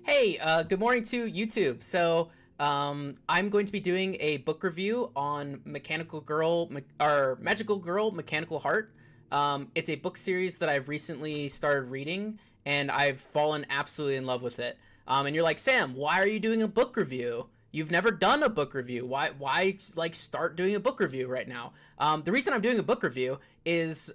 Hey, good morning to YouTube. I'm going to be doing a book review on Magical Girl, Mechanical Heart. It's a book series that I've recently started reading, and I've fallen absolutely in love with it. And you're like, Sam, why are you doing a book review? You've never done a book review. Why like start doing a book review right now? The reason I'm doing a book review is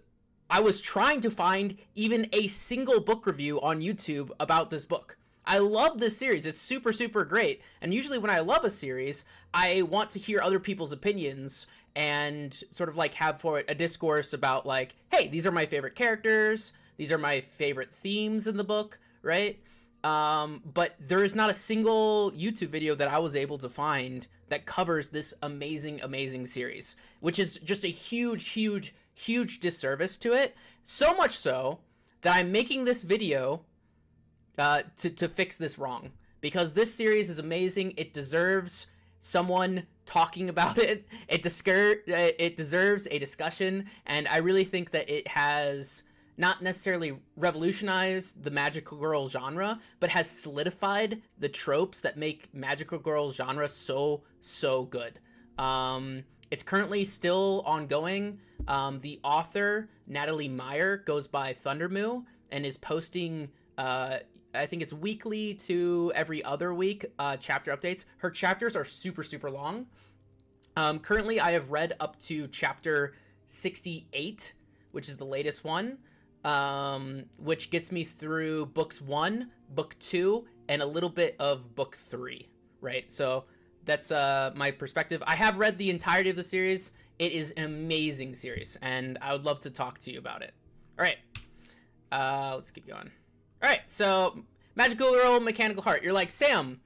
I was trying to find even a single book review on YouTube about this book. I love this series. It's super, super great. And usually when I love a series, I want to hear other people's opinions and sort of like have for it a discourse about like, hey, these are my favorite characters. These are my favorite themes in the book, right? But there is not a single YouTube video that I was able to find that covers this amazing, amazing series, which is just a huge, huge, huge disservice to it. So much so that I'm making this video to fix this wrong, because this series is amazing. It deserves someone talking about it. It deserves a discussion, and I really think that it has not necessarily revolutionized the magical girl genre, but has solidified the tropes that make magical girl genre so good. It's currently still ongoing. The author, Natalie Meyer, goes by Thundermoo and is posting I think it's weekly to every other week chapter updates. Her chapters are super, super long. Currently, I have read up to chapter 68, which is the latest one, which gets me through books 1, book 2, and a little bit of book 3, right? So that's my perspective. I have read the entirety of the series. It is an amazing series, and I would love to talk to you about it. All right, let's keep going. All right, so Magical Girl, Mechanical Heart. You're like, Sam,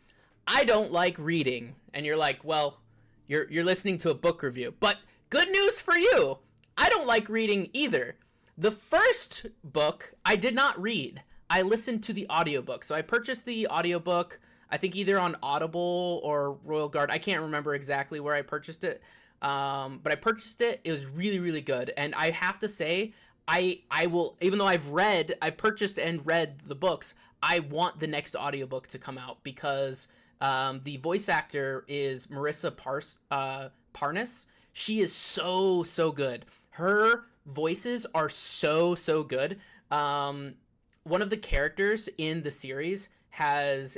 I don't like reading. And you're like, well, you're listening to a book review. But good news for you, I don't like reading either. The first book I did not read. I listened to the audiobook. So I purchased the audiobook, I think either on Audible or Royal Guard. I can't remember exactly where I purchased it. But I purchased it. It was really, really good. And I have to say, I will, even though I've purchased and read the books, I want the next audiobook to come out, because the voice actor is Marissa Parnas. She is so good. Her voices are so good. One of the characters in the series has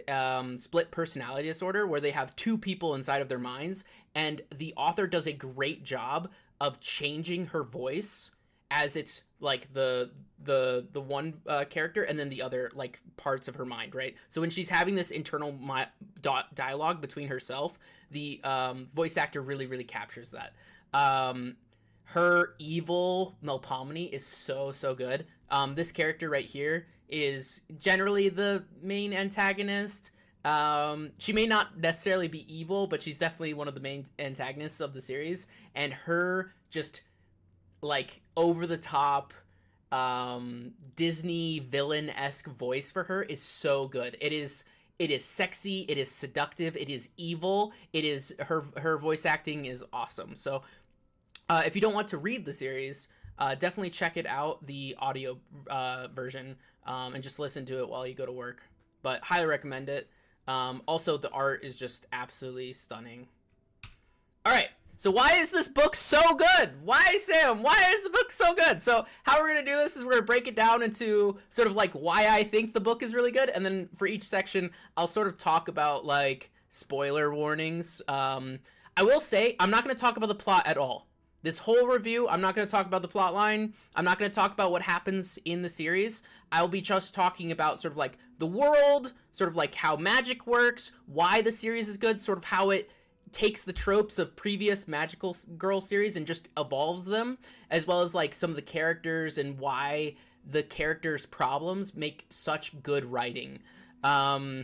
split personality disorder, where they have two people inside of their minds, and the author does a great job of changing her voice as it's like the one character and then the other like parts of her mind, right? So when she's having this internal dialogue between herself, the voice actor really captures that. Her evil Melpomene is so good. This character right here is generally the main antagonist. She may not necessarily be evil, but she's definitely one of the main antagonists of the series, and her just like over the top Disney villain-esque voice for her is so good. It is sexy, it is seductive, it is evil, it is her voice acting is awesome. So if you don't want to read the series, definitely check it out, the audio version, and just listen to it while you go to work. But highly recommend it. Also, the art is just absolutely stunning. All right. So why is this book so good? Why, Sam? Why is the book so good? So how we're going to do this is we're going to break it down into sort of like why I think the book is really good. And then for each section, I'll sort of talk about like spoiler warnings. I will say I'm not going to talk about the plot at all. This whole review, I'm not going to talk about the plot line. I'm not going to talk about what happens in the series. I'll be just talking about sort of like the world, sort of like how magic works, why the series is good, sort of how it takes the tropes of previous Magical Girl series and just evolves them, as well as like some of the characters and why the characters' problems make such good writing. So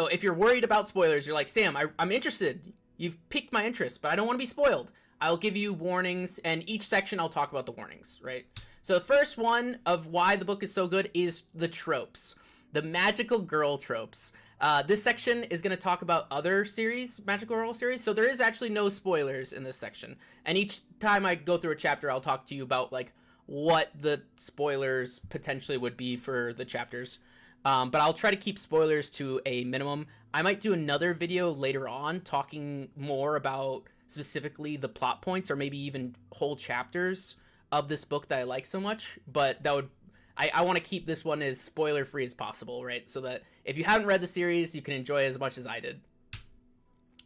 if you're worried about spoilers, you're like, Sam, I'm interested. You've piqued my interest, but I don't want to be spoiled. I'll give you warnings, and each section I'll talk about the warnings, right? So the first one of why the book is so good is the tropes. The magical girl tropes. This section is going to talk about other series, magical girl series, so there is actually no spoilers in this section. And each time I go through a chapter, I'll talk to you about like what the spoilers potentially would be for the chapters. But I'll try to keep spoilers to a minimum. I might do another video later on talking more about specifically the plot points or maybe even whole chapters of this book that I like so much. But that would, I want to keep this one as spoiler free as possible, right? So that if you haven't read the series, you can enjoy it as much as I did.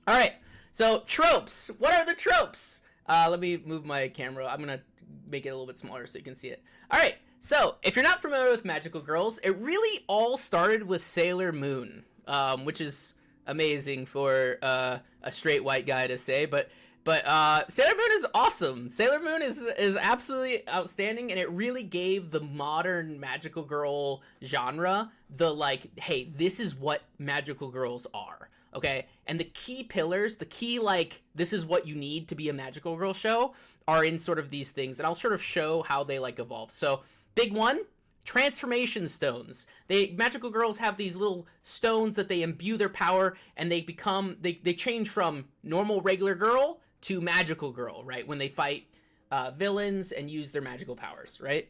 All right, so tropes. What are the tropes? Let me move my camera. I'm going to make it a little bit smaller so you can see it. All right, so if you're not familiar with magical girls, it really all started with Sailor Moon, which is amazing for a straight white guy to say, but Sailor Moon is awesome. Sailor Moon is absolutely outstanding, and it really gave the modern magical girl genre the, like, hey, this is what magical girls are, okay? And the key pillars, the key, like, this is what you need to be a magical girl show, are in sort of these things, and I'll sort of show how they, like, evolve. So, big one, transformation stones. Magical girls have these little stones that they imbue their power, and they become, they change from normal, regular girl to magical girl, right? When they fight villains and use their magical powers, right?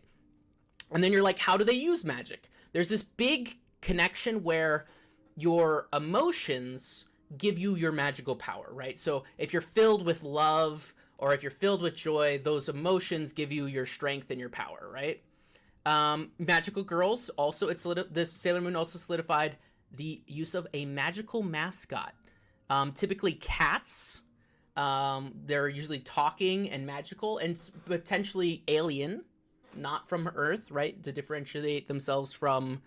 And then you're like, how do they use magic? There's this big connection where your emotions give you your magical power, right? So if you're filled with love or if you're filled with joy, those emotions give you your strength and your power, right? Magical girls also, this Sailor Moon also solidified the use of a magical mascot. Typically cats. They're usually talking and magical and potentially alien, not from Earth, right? To differentiate themselves from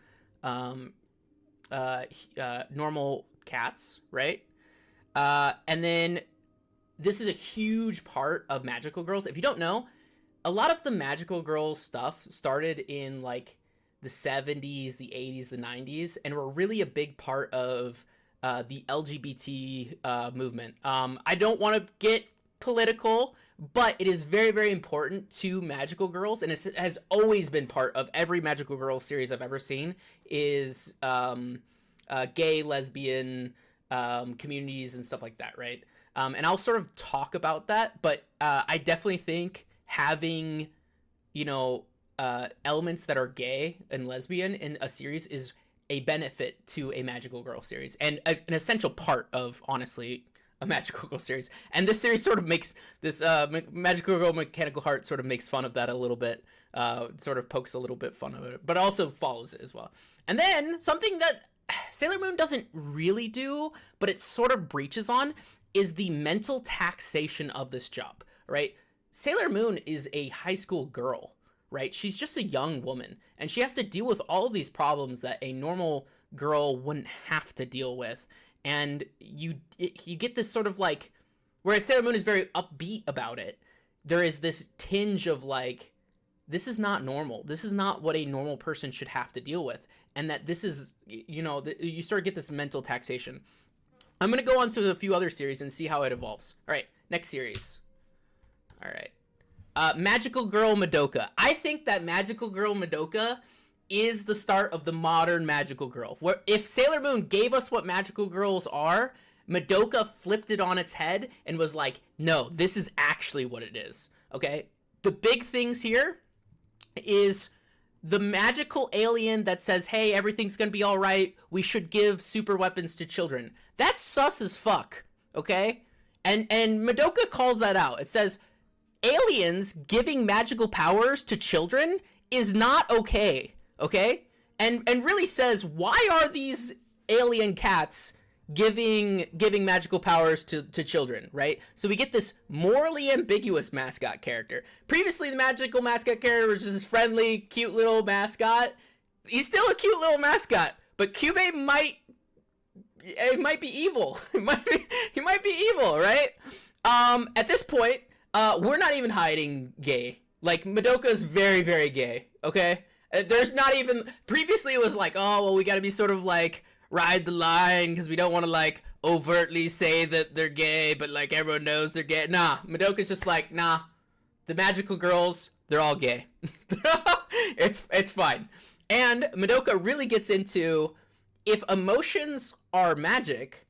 normal cats, right? And then this is a huge part of magical girls. If you don't know, a lot of the magical girl stuff started in like the 70s, the 80s, the 90s, and were really a big part of the LGBT movement. I don't want to get political, but it is very, very important to magical girls, and it has always been part of every magical girl series I've ever seen, is gay, lesbian communities and stuff like that, right? And I'll sort of talk about that, but I definitely think having, you know, elements that are gay and lesbian in a series is a benefit to a magical girl series and an essential part of, honestly, a magical girl series. And this series sort of makes this magical girl mechanical heart sort of makes fun of that a little bit, sort of pokes a little bit fun of it, but also follows it as well. And then something that Sailor Moon doesn't really do, but it sort of breaches on, is the mental taxation of this job, right? Sailor Moon is a high school girl, right? She's just a young woman, and she has to deal with all of these problems that a normal girl wouldn't have to deal with. And you get this sort of like, whereas Sailor Moon is very upbeat about it, there is this tinge of like, this is not normal. This is not what a normal person should have to deal with. And that this is, you know, you sort of get this mental taxation. I'm going to go on to a few other series and see how it evolves. All right, next series. All right. Magical Girl Madoka. I think that Magical Girl Madoka is the start of the modern magical girl. Where if Sailor Moon gave us what magical girls are, Madoka flipped it on its head and was like, no, this is actually what it is. Okay? The big things here is the magical alien that says, hey, everything's gonna be all right. We should give super weapons to children. That's sus as fuck. Okay? And Madoka calls that out. It says, aliens giving magical powers to children is not okay. Okay? And really says, why are these alien cats giving magical powers to children, right? So we get this morally ambiguous mascot character. Previously, the magical mascot character was just this friendly, cute little mascot. He's still a cute little mascot, but Kyubey might be evil. He might be evil, right? At this point, we're not even hiding gay. Like, Madoka is very, very gay, okay? There's not even... Previously, it was like, oh, well, we gotta be sort of, like, ride the line, because we don't want to, like, overtly say that they're gay, but, like, everyone knows they're gay. Nah, Madoka's just like, nah, the magical girls, they're all gay. It's fine. And Madoka really gets into, if emotions are magic,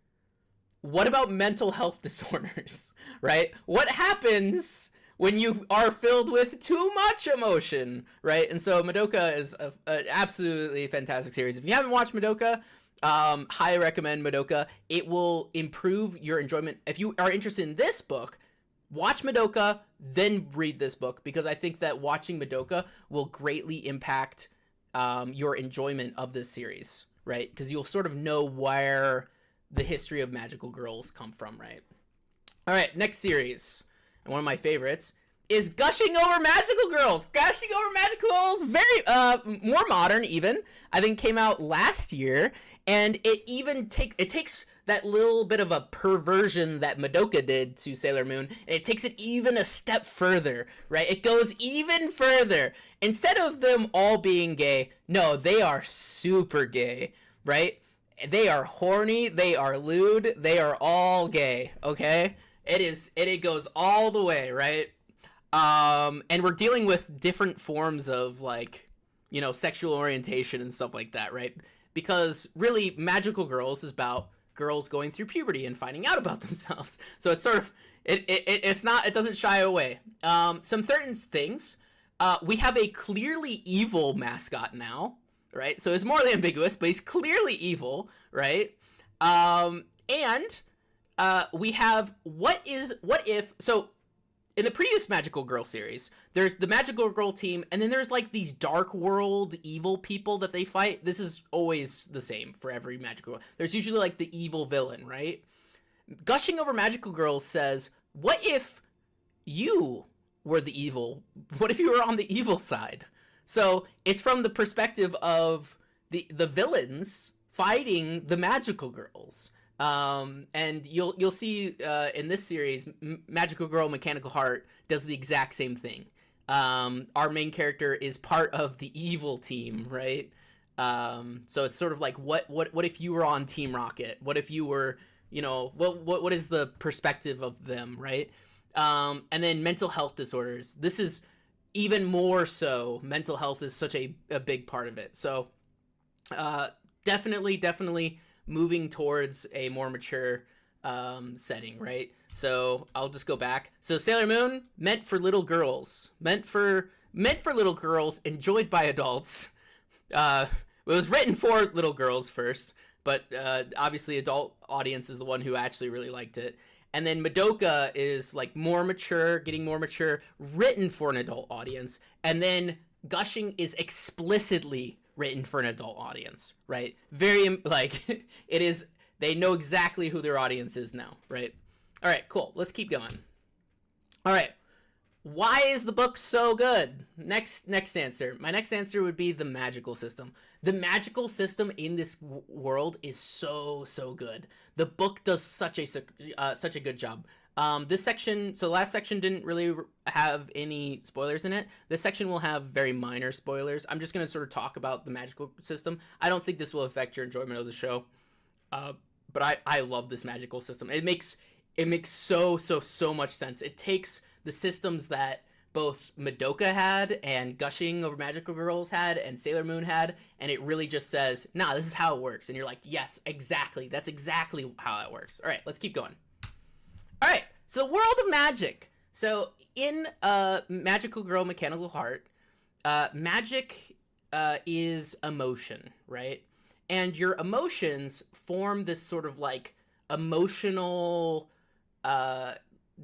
what about mental health disorders, right? What happens when you are filled with too much emotion, right? And so Madoka is an absolutely fantastic series. If you haven't watched Madoka, highly recommend Madoka. It will improve your enjoyment. If you are interested in this book, watch Madoka, then read this book, because I think that watching Madoka will greatly impact your enjoyment of this series, right? Because you'll sort of know where the history of magical girls come from, right? All right, next series, and one of my favorites, is Gushing Over Magical Girls. Gushing Over Magical Girls, very more modern even. I think came out last year, and it takes that little bit of a perversion that Madoka did to Sailor Moon, and it takes it even a step further, right? It goes even further. Instead of them all being gay, no, they are super gay, right? They are horny, they are lewd, they are all gay, okay? It goes all the way, right? And we're dealing with different forms of, like, you know, sexual orientation and stuff like that, right? Because really, Magical Girls is about girls going through puberty and finding out about themselves. So it's sort of, it doesn't shy away. Some certain things, we have a clearly evil mascot now, right? So it's morally ambiguous, but he's clearly evil, right? And we have what if, so in the previous Magical Girl series, there's the Magical Girl team, and then there's like these dark world evil people that they fight. This is always the same for every Magical Girl. There's usually like the evil villain, right? Gushing Over Magical Girls says, what if you were the evil? What if you were on the evil side? So it's from the perspective of the villains fighting the Magical Girls. And you'll see in this series, Magical Girl Mechanical Heart does the exact same thing. Our main character is part of the evil team, right? So it's sort of like what if you were on Team Rocket? What if you were, you know, what is the perspective of them, right? And then mental health disorders. This is even more so. Mental health is such a big part of it. So definitely moving towards a more mature setting, right? So I'll just go back. So Sailor Moon, meant for little girls, meant for little girls, enjoyed by adults. It was written for little girls first, but obviously adult audience is the one who actually really liked it. And then Madoka is like more mature, getting more mature, written for an adult audience. And then Gushing is explicitly written for an adult audience, right? Very, like, it is, they know exactly who their audience is now, right? All right, cool. Let's keep going. All right. Why is the book so good? Next answer. My next answer would be the magical system. The magical system in this world is so good. The book does such a good job. This section, so last section didn't really have any spoilers in it. This section will have very minor spoilers. I'm just going to sort of talk about the magical system. I don't think this will affect your enjoyment of the show. But I love this magical system. It makes so much sense. It takes the systems that both Madoka had and Gushing Over Magical Girls had and Sailor Moon had, and it really just says, nah, this is how it works. And you're like, yes, exactly. That's exactly how it works. All right, let's keep going. All right, so the world of magic. So in Magical Girl Mechanical Heart, magic is emotion, right? And your emotions form this sort of like emotional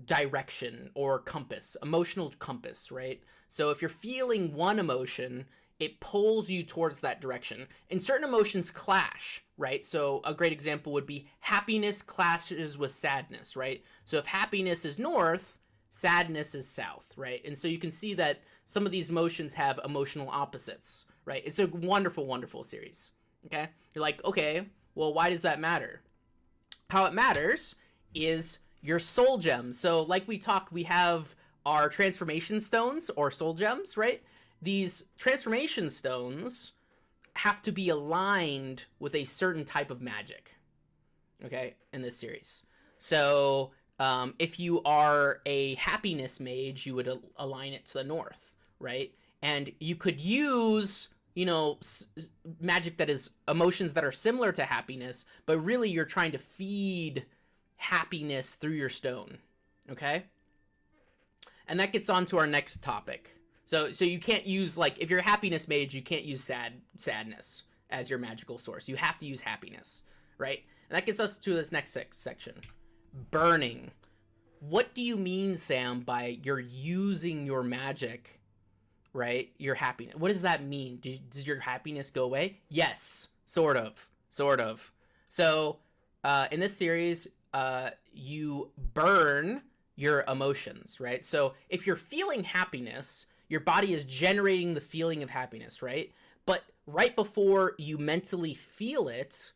direction or compass, emotional compass, right? So if you're feeling one emotion, it pulls you towards that direction. And certain emotions clash, right? So a great example would be happiness clashes with sadness, right? So if happiness is north, sadness is south, right? And so you can see that some of these emotions have emotional opposites, right? It's a wonderful series, okay? You're like, okay, well, why does that matter? How it matters is your soul gems. So like we have our transformation stones or soul gems, right? These transformation stones have to be aligned with a certain type of magic, okay, in this series. So if you are a happiness mage, you would align it to the north, right? And you could use, you know, magic that is emotions that are similar to happiness, but really you're trying to feed happiness through your stone, okay? And that gets on to our next topic. So you can't use, like, if you're a happiness mage, you can't use sadness as your magical source. You have to use happiness, right? And that gets us to this next section. Burning. What do you mean, Sam, by you're using your magic, right? Your happiness. What does that mean? Does your happiness go away? Yes, sort of. So in this series, you burn your emotions, right? So if you're feeling happiness, your body is generating the feeling of happiness, right? But right before you mentally feel it,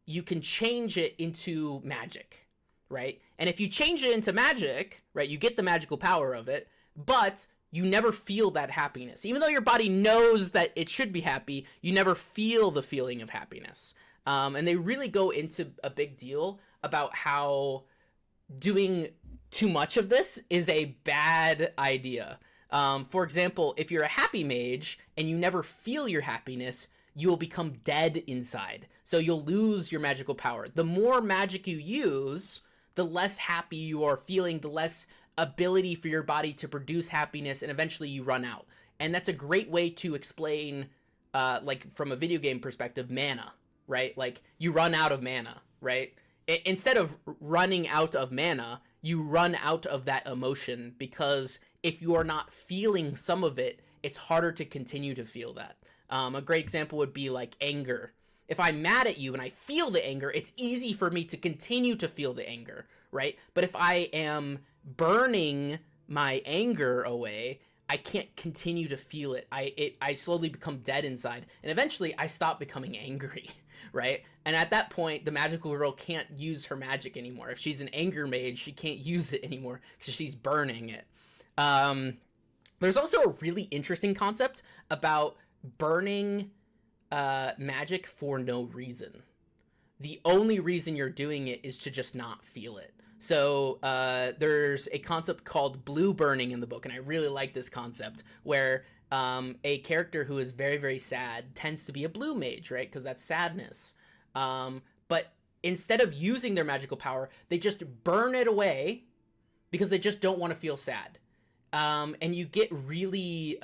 you can change it into magic, right? And if you change it into magic, right, you get the magical power of it, but you never feel that happiness. Even though your body knows that it should be happy, you never feel the feeling of happiness. And they really go into a big deal about how doing too much of this is a bad idea. For example, if you're a happy mage and you never feel your happiness, you will become dead inside. So you'll lose your magical power. The more magic you use, the less happy you are feeling, the less ability for your body to produce happiness, and eventually you run out. And that's a great way to explain, like from a video game perspective, mana, right? Like you run out of mana, right? Instead of running out of mana, you run out of that emotion, because if you are not feeling some of it, it's harder to continue to feel that. A great example would be like anger. If I'm mad at you and I feel the anger, it's easy for me to continue to feel the anger, right? But if I am burning my anger away, I can't continue to feel it. I slowly become dead inside, and eventually I stop becoming angry, right? And at that point, the magical girl can't use her magic anymore. If she's an anger mage, she can't use it anymore because she's burning it. There's also a really interesting concept about burning magic for no reason. The only reason you're doing it is to just not feel it. So there's a concept called blue burning in the book, and I really like this concept, where a character who is very, very sad tends to be a blue mage, right? Because that's sadness. But instead of using their magical power, they just burn it away because they just don't want to feel sad. And you get really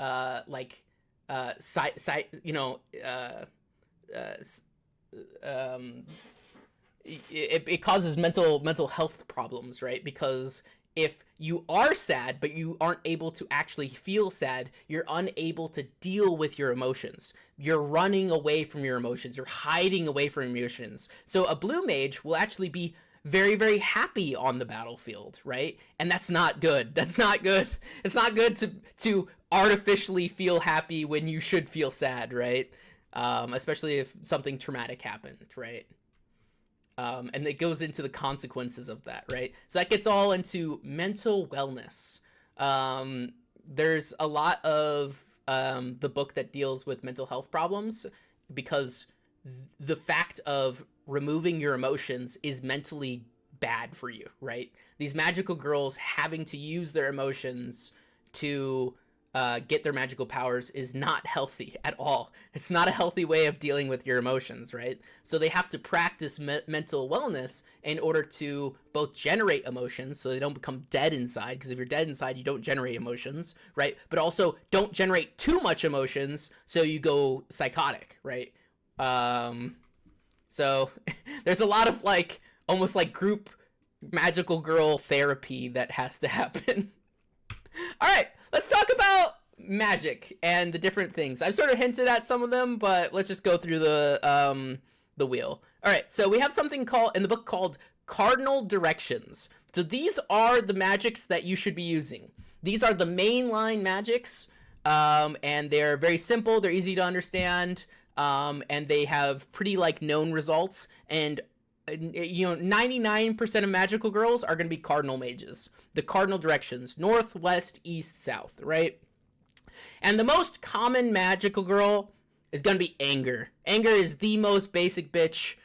it causes mental health problems, right? Because if you are sad but you aren't able to actually feel sad, you're unable to deal with your emotions. You're running away from your emotions. You're hiding away from emotions. So a blue mage will actually be very, very happy on the battlefield, right? And that's not good. That's not good. It's not good to artificially feel happy when you should feel sad, right? Especially if something traumatic happened, right? And it goes into the consequences of that, right? So that gets all into mental wellness. There's a lot of the book that deals with mental health problems, because the fact of removing your emotions is mentally bad for you, right? These magical girls having to use their emotions to get their magical powers is not healthy at all. It's not a healthy way of dealing with your emotions, right? So they have to practice mental wellness in order to both generate emotions so they don't become dead inside, because if you're dead inside, you don't generate emotions, right? But also don't generate too much emotions so you go psychotic, right? So there's a lot of like almost like group magical girl therapy that has to happen. All right, let's talk about magic and the different things. I've sort of hinted at some of them, but let's just go through the wheel. All right, so we have something called in the book called cardinal directions. So these are the magics that you should be using. These are the mainline magics, and they're very simple. They're easy to understand, and they have pretty like known results. And 99% of magical girls are going to be cardinal mages. The cardinal directions: north, west, east, south, right? And the most common magical girl is going to be anger. Anger is the most basic bitch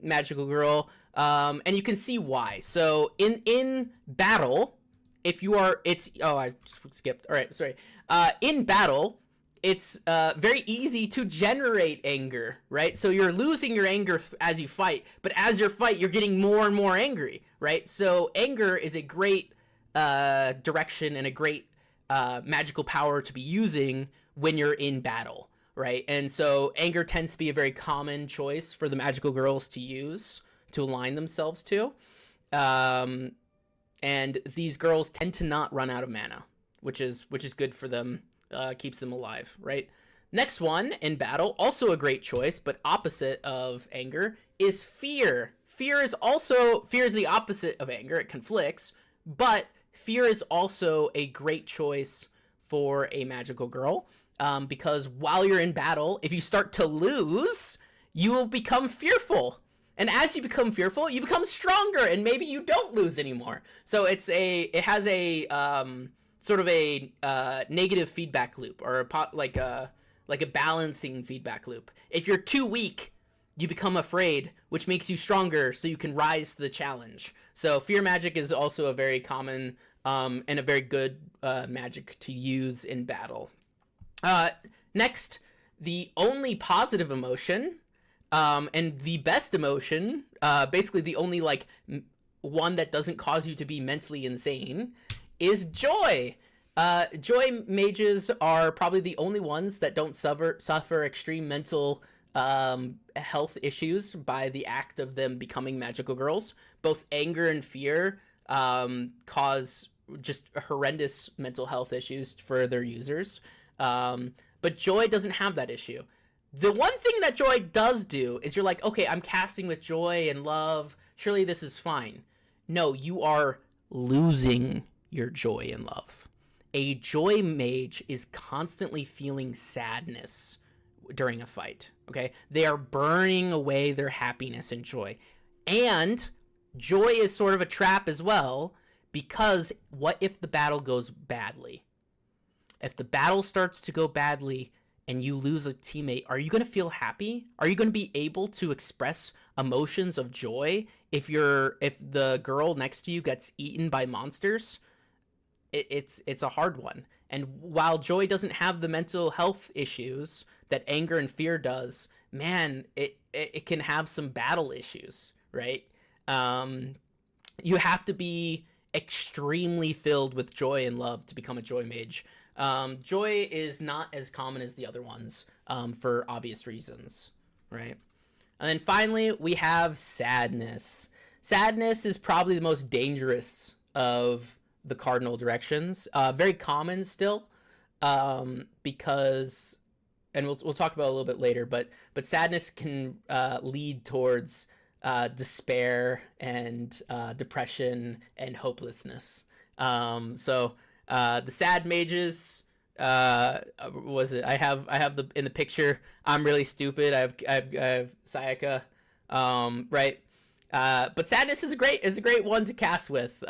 magical girl, and you can see why. So in battle, if you are, I skipped. All right, sorry. In battle, it's very easy to generate anger, right? So you're losing your anger as you fight, but as you fight, you're getting more and more angry, right? So anger is a great direction and a great magical power to be using when you're in battle, right? And so anger tends to be a very common choice for the magical girls to use to align themselves to. And these girls tend to not run out of mana, which is good for them, keeps them alive, right? Next one in battle, also a great choice, but opposite of anger, is fear. Fear is the opposite of anger. It conflicts, but fear is also a great choice for a magical girl, because while you're in battle, if you start to lose, you will become fearful. And as you become fearful, you become stronger, and maybe you don't lose anymore. So it has a sort of a negative feedback loop, or like a balancing feedback loop. If you're too weak, you become afraid, which makes you stronger, so you can rise to the challenge. So fear magic is also a very common and a very good magic to use in battle. Next, the only positive emotion, and the best emotion, basically the only one that doesn't cause you to be mentally insane, is joy. Joy mages are probably the only ones that don't suffer extreme mental health issues by the act of them becoming magical girls. Both anger and fear cause just horrendous mental health issues for their users. But joy doesn't have that issue. The one thing that joy does do is you're like, okay, I'm casting with joy and love. Surely this is fine. No, you are losing your joy and love. A joy mage is constantly feeling sadness during a fight, okay? They are burning away their happiness and joy. And joy is sort of a trap as well, because what if the battle goes badly? If the battle starts to go badly and you lose a teammate, are you going to feel happy? Are you going to be able to express emotions of joy if the girl next to you gets eaten by monsters? It's a hard one. And while joy doesn't have the mental health issues that anger and fear does, man, it can have some battle issues, right? You have to be extremely filled with joy and love to become a joy mage. Joy is not as common as the other ones, for obvious reasons, right? And then finally, we have sadness. Sadness is probably the most dangerous of the cardinal directions. Very common still, because, and we'll talk about it a little bit later, but sadness can lead towards despair and depression and hopelessness. So the sad mages, was it? I have the in the picture. I'm really stupid. I have Sayaka, right? But sadness is a great one to cast with.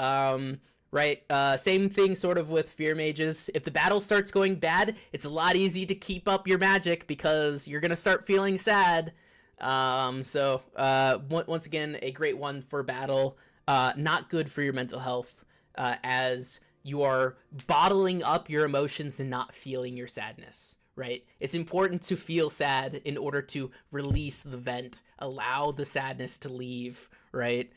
Right. Same thing sort of with fear mages. If the battle starts going bad, it's a lot easier to keep up your magic because you're gonna start feeling sad. So once again, a great one for battle. Not good for your mental health, as you are bottling up your emotions and not feeling your sadness, right? It's important to feel sad in order to release the vent, allow the sadness to leave, right?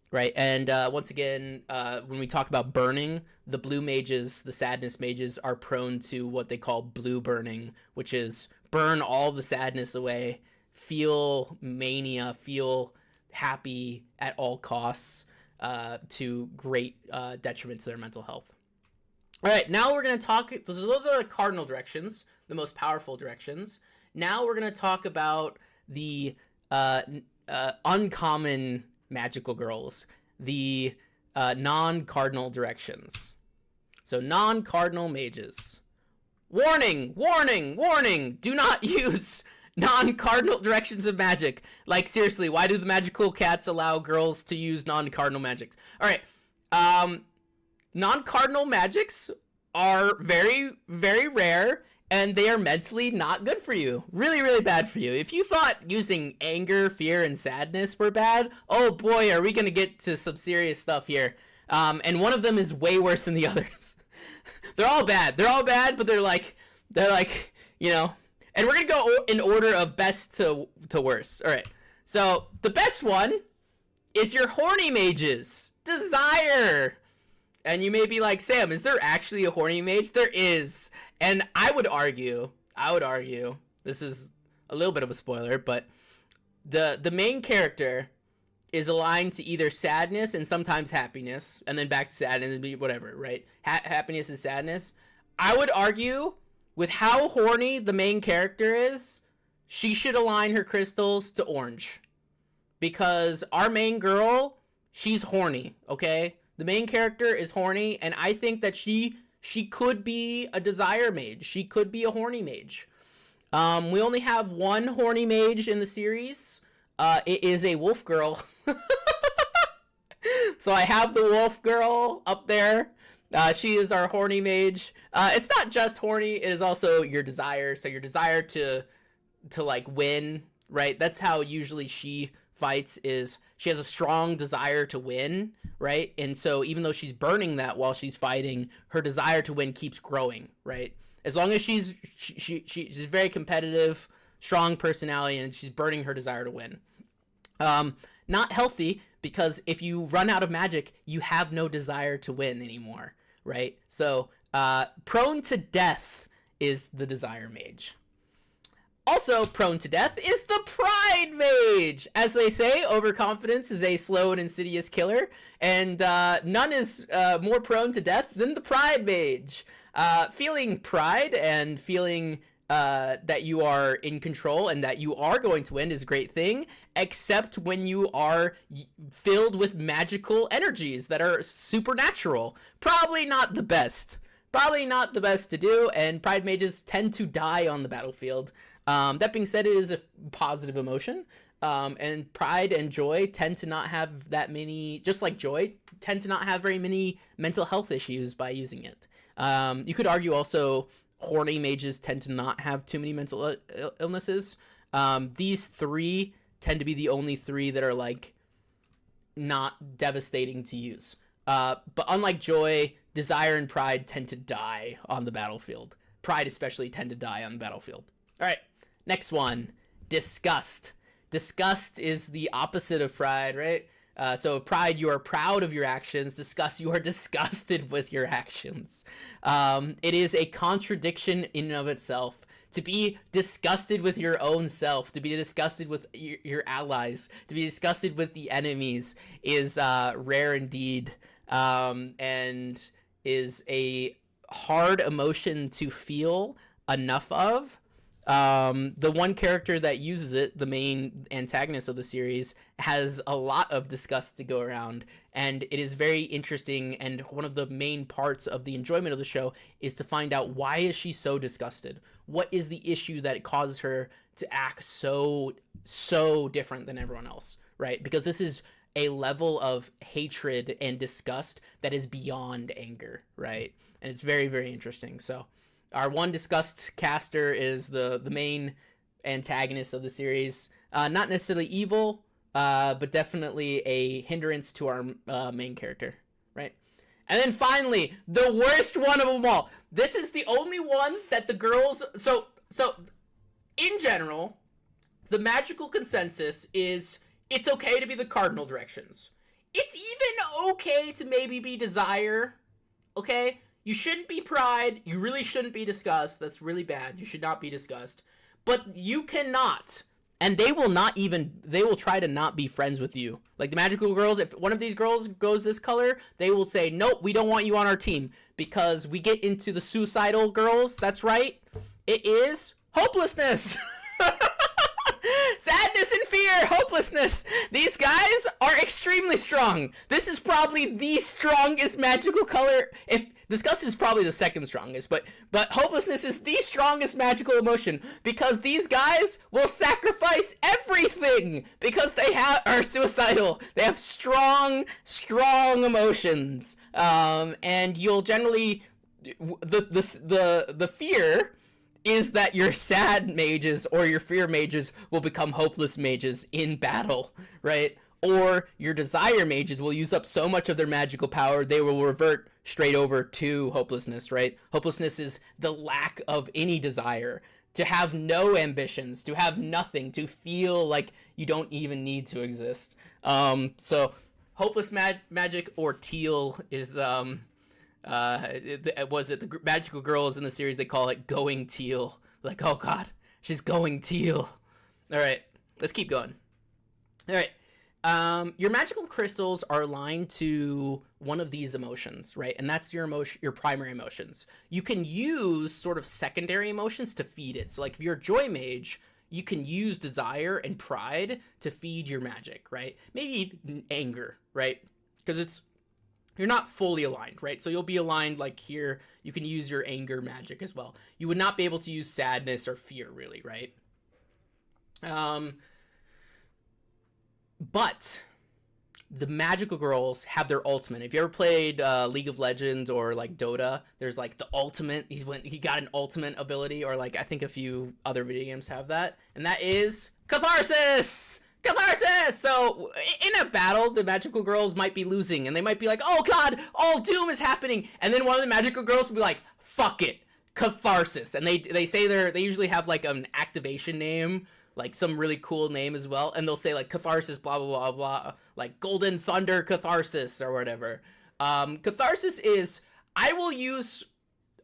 Right, and once again, when we talk about burning, the blue mages, the sadness mages, are prone to what they call blue burning, which is burn all the sadness away, feel mania, feel happy at all costs, to great detriment to their mental health. All right, now we're going to talk, those are the cardinal directions, the most powerful directions. Now we're going to talk about the uncommon magical girls, the non-cardinal directions. So non-cardinal mages. Warning, warning, warning! Do not use non-cardinal directions of magic. Like, seriously, why do the magical cats allow girls to use non-cardinal magics? All right, non-cardinal magics are very, very rare, and they are mentally not good for you. Really, really bad for you. If you thought using anger, fear, and sadness were bad, oh boy, are we gonna get to some serious stuff here. And one of them is way worse than the others. They're all bad, but they're like, you know, and we're gonna go in order of best to worst. All right, so the best one is your horny mages. Desire. And you may be like, Sam, is there actually a horny mage? There is. And I would argue, this is a little bit of a spoiler, but the main character is aligned to either sadness and sometimes happiness, and then back to sad and then whatever, right? Happiness and sadness. I would argue, with how horny the main character is, she should align her crystals to orange. Because our main girl, she's horny, okay? The main character is horny, and I think that she could be a desire mage. She could be a horny mage. We only have one horny mage in the series. It is a wolf girl. So I have the wolf girl up there. She is our horny mage. It's not just horny, it is also your desire. So your desire to like win, right? That's how usually she fights, is she has a strong desire to win, right? And so even though she's burning that while she's fighting, her desire to win keeps growing, right? As long as she's very competitive, strong personality, and she's burning her desire to win. Not healthy, because if you run out of magic, you have no desire to win anymore, right? So prone to death is the desire mage. Also prone to death is the pride mage. As they say, overconfidence is a slow and insidious killer, and none is more prone to death than the pride mage. Feeling pride and feeling that you are in control and that you are going to win is a great thing, except when you are filled with magical energies that are supernatural. Probably not the best to do, and pride mages tend to die on the battlefield. That being said, it is a positive emotion, and pride and joy tend to not have that many, just like joy, tend to not have very many mental health issues by using it. You could argue also horny mages tend to not have too many mental illnesses. These three tend to be the only three that are like not devastating to use. But unlike joy, desire and pride tend to die on the battlefield. Pride especially tend to die on the battlefield. All right, next one, disgust. Disgust is the opposite of pride, right? So pride, you are proud of your actions. Disgust, you are disgusted with your actions. It is a contradiction in and of itself. To be disgusted with your own self, to be disgusted with your allies, to be disgusted with the enemies is rare indeed, and is a hard emotion to feel enough of. The one character that uses it, the main antagonist of the series, has a lot of disgust to go around, and it is very interesting, and one of the main parts of the enjoyment of the show is to find out, why is she so disgusted? What is the issue that causes her to act so different than everyone else, right? Because this is a level of hatred and disgust that is beyond anger, right? And it's very, very interesting. So our one disgust caster is the main antagonist of the series. Not necessarily evil, but definitely a hindrance to our main character, right? And then finally, the worst one of them all. This is the only one that the girls... So in general, the magical consensus is it's okay to be the cardinal directions. It's even okay to maybe be desire, okay? You shouldn't be pride. You really shouldn't be disgust. That's really bad. You should not be disgust. But you cannot. And they will try to not be friends with you. Like the magical girls, if one of these girls goes this color, they will say, nope, we don't want you on our team. Because we get into the suicidal girls. That's right. It is hopelessness. Sadness and fear, hopelessness. These guys are extremely strong. This is probably the strongest magical color. If disgust is probably the second strongest, but hopelessness is the strongest magical emotion, because these guys will sacrifice everything because they are suicidal. They have strong emotions, and you'll generally the fear is that your sad mages or your fear mages will become hopeless mages in battle, right? Or your desire mages will use up so much of their magical power, they will revert straight over to hopelessness, right? Hopelessness is the lack of any desire, to have no ambitions, to have nothing, to feel like you don't even need to exist. So hopeless magic or teal is Was it the magical girls in the series? They call it going teal. Like, oh god, she's going teal. All right, let's keep going. All right. Your magical crystals are aligned to one of these emotions, right? And that's your primary emotions. You can use sort of secondary emotions to feed it. So like if you're a joy mage, you can use desire and pride to feed your magic, right? Maybe even anger, right? Because you're not fully aligned, right? So you'll be aligned like here. You can use your anger magic as well. You would not be able to use sadness or fear, really, right? But the magical girls have their ultimate. If you ever played League of Legends or like Dota, there's like the ultimate. He got an ultimate ability, or like I think a few other video games have that, and that is catharsis. Catharsis! So, in a battle, the magical girls might be losing, and they might be like, oh god, all doom is happening, and then one of the magical girls will be like, fuck it, catharsis, and they say they usually have like an activation name, like some really cool name as well, and they'll say like catharsis, blah, blah, blah, blah, like golden thunder catharsis, or whatever. Catharsis is, I will use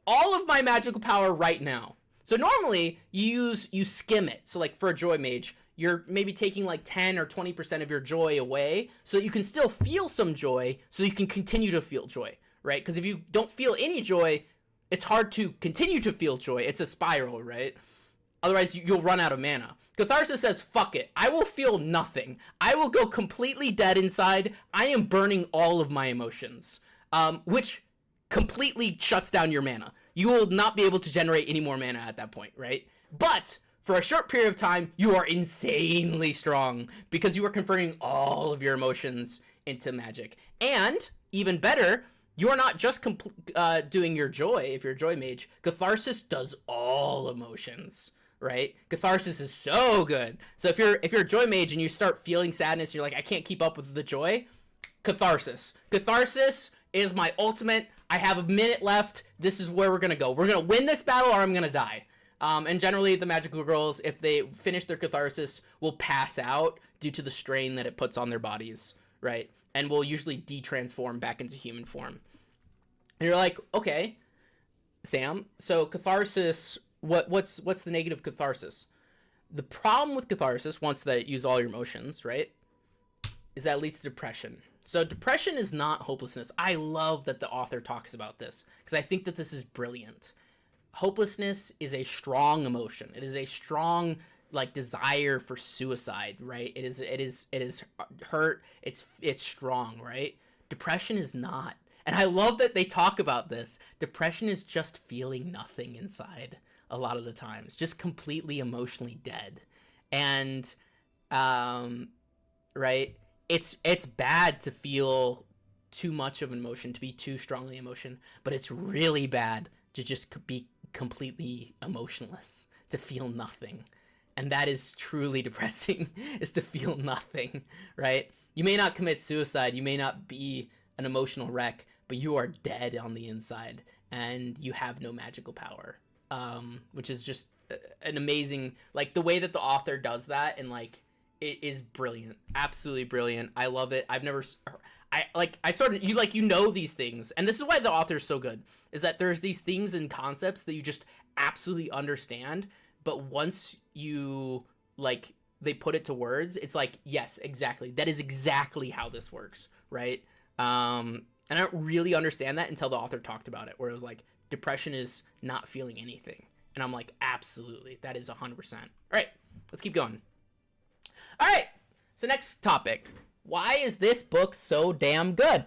all of my magical power right now. So normally, you skim it, so like for a joy mage, you're maybe taking like 10 or 20% of your joy away so that you can still feel some joy so you can continue to feel joy, right? Because if you don't feel any joy, it's hard to continue to feel joy. It's a spiral, right? Otherwise, you'll run out of mana. Catharsis says, fuck it. I will feel nothing. I will go completely dead inside. I am burning all of my emotions, which completely shuts down your mana. You will not be able to generate any more mana at that point, right? But for a short period of time, you are insanely strong because you are converting all of your emotions into magic. And, even better, you are not just doing your joy, if you're a joy mage. Catharsis does all emotions, right? Catharsis is so good. So if you're a joy mage and you start feeling sadness, you're like, I can't keep up with the joy, catharsis. Catharsis is my ultimate. I have a minute left. This is where we're going to go. We're going to win this battle or I'm going to die. And generally, the magical girls, if they finish their catharsis, will pass out due to the strain that it puts on their bodies, right? And will usually de-transform back into human form. And you're like, okay, Sam, so catharsis, what's the negative catharsis? The problem with catharsis, once that you use all your emotions, right, is that it leads to depression. So depression is not hopelessness. I love that the author talks about this, because I think that this is brilliant. Hopelessness is a strong emotion. It is a strong like desire for suicide, right? It is hurt. It's strong, right? Depression is not. And I love that they talk about this. Depression is just feeling nothing inside a lot of the times, just completely emotionally dead. And right? It's bad to feel too much of an emotion, to be too strongly emotion, but it's really bad to just be completely emotionless, to feel nothing. And that is truly depressing, is to feel nothing, right? You may not commit suicide, you may not be an emotional wreck, but you are dead on the inside and you have no magical power, which is just an amazing, like the way that the author does that, and like it is brilliant, absolutely brilliant. I love it. You know these things, and this is why the author is so good, is that there's these things and concepts that you just absolutely understand, but once you like they put it to words, it's like, yes, exactly, that is exactly how this works, right? And I don't really understand that until the author talked about it, where it was like, depression is not feeling anything, and I'm like, absolutely, that is 100%. All right, let's keep going. All right, so next topic. Why is this book so damn good?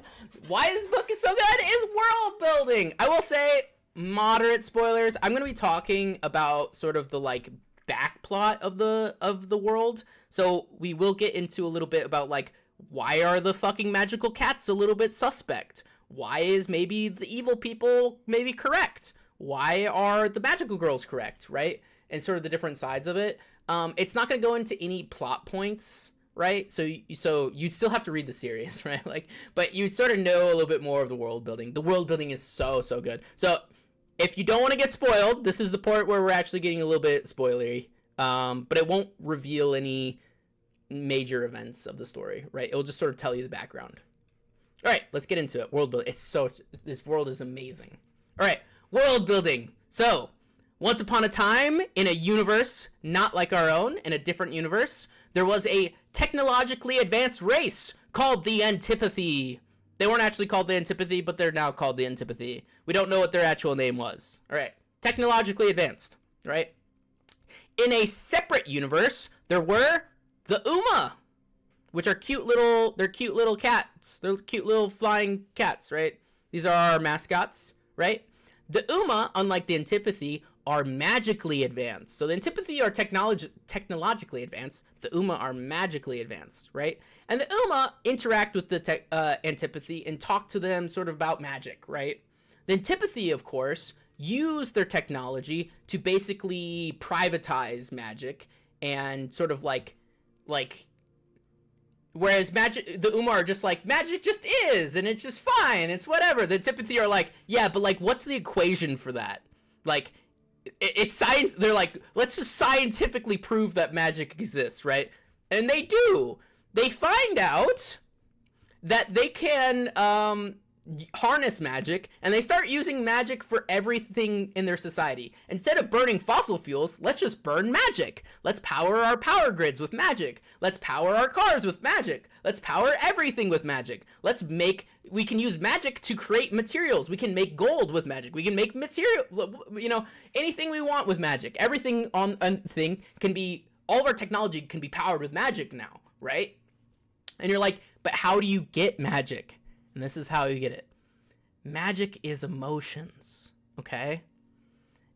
Why this book is so good is world building. I will say, moderate spoilers. I'm going to be talking about sort of the like back plot of the world. So we will get into a little bit about like, why are the fucking magical cats a little bit suspect? Why is maybe the evil people maybe correct? Why are the magical girls correct, right? And sort of the different sides of it. It's not going to go into any plot points, right? So you still have to read the series, right? Like, but you sort of know a little bit more of the world building. The world building is so good. So if you don't want to get spoiled, this is the part where we're actually getting a little bit spoilery. But it won't reveal any major events of the story, right? It'll just sort of tell you the background. All right, let's get into it. World building. This world is amazing. All right, world building. So, once upon a time, in a universe not like our own, in a different universe, there was a technologically advanced race called the Antipathy. They weren't actually called the Antipathy, but they're now called the Antipathy. We don't know what their actual name was. All right, technologically advanced, right? In a separate universe, there were the Uma, which are cute little cats. They're cute little flying cats, right? These are our mascots, right? The Uma, unlike the Antipathy, are magically advanced. So the Antipathy are technologically advanced. The Uma are magically advanced, right? And the Uma interact with the Antipathy and talk to them sort of about magic, right? The Antipathy, of course, use their technology to basically privatize magic and sort of like whereas magic, the Uma are just like, magic just is, and it's just fine, it's whatever. The Antipathy are like, yeah, but like, what's the equation for that? Like, it's science. They're like, let's just scientifically prove that magic exists, right? And they do. They find out that they can harness magic, and they start using magic for everything in their society. Instead of burning fossil fuels, let's just burn magic. Let's power our power grids with magic. Let's power our cars with magic. Let's power everything with magic. We can use magic to create materials. We can make gold with magic. We can make anything we want with magic. Everything on a thing all of our technology can be powered with magic now, right? And you're like, but how do you get magic? And this is how you get it. Magic is emotions, okay?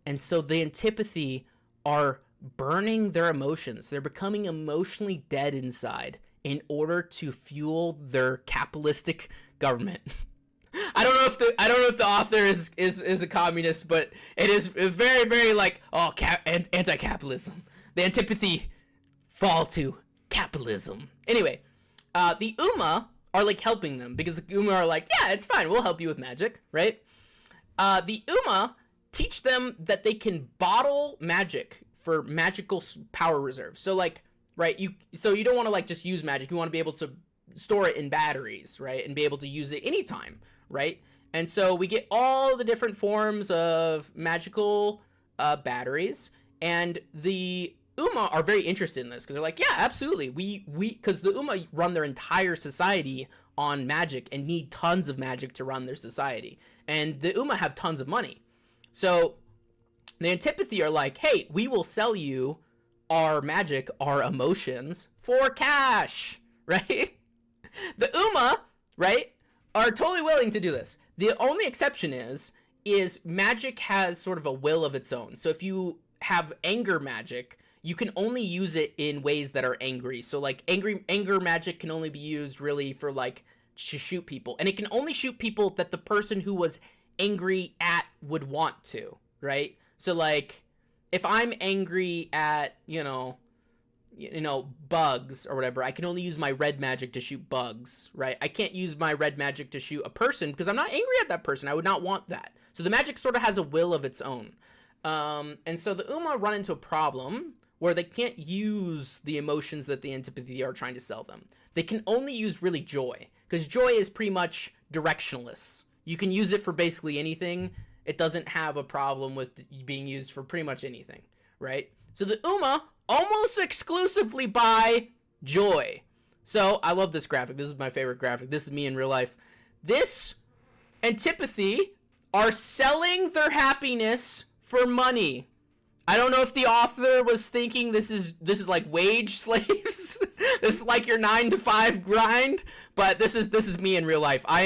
And so the Antipathy are burning their emotions. They're becoming emotionally dead inside in order to fuel their capitalistic government. I don't know if the author is a communist, but it is very, very like, anti-capitalism. The Antipathy fall to capitalism. Anyway, the Uma are like helping them because the Uma are like, yeah, it's fine, we'll help you with magic, right? The Uma teach them that they can bottle magic for magical power reserves. So like, right, you don't want to like just use magic. You want to be able to store it in batteries, right, and be able to use it anytime, right? And so we get all the different forms of magical batteries, and the Uma are very interested in this because they're like, yeah, absolutely. Because the Uma run their entire society on magic and need tons of magic to run their society. And the Uma have tons of money. So the Antipathy are like, hey, we will sell you our magic, our emotions for cash, right? The Uma, right, are totally willing to do this. The only exception is magic has sort of a will of its own. So if you have anger magic, you can only use it in ways that are angry. So like anger magic can only be used really for like to shoot people. And it can only shoot people that the person who was angry at would want to, right? So like if I'm angry at, bugs or whatever, I can only use my red magic to shoot bugs, right? I can't use my red magic to shoot a person because I'm not angry at that person. I would not want that. So the magic sort of has a will of its own. And so the Uma run into a problem where they can't use the emotions that the Antipathy are trying to sell them. They can only use really joy, because joy is pretty much directionless. You can use it for basically anything. It doesn't have a problem with being used for pretty much anything, right? So the Uma almost exclusively buy joy. So I love this graphic. This is my favorite graphic. This is me in real life. This Antipathy are selling their happiness for money. I don't know if the author was thinking this is like wage slaves. This is like your 9-to-5 grind, but this is me in real life. I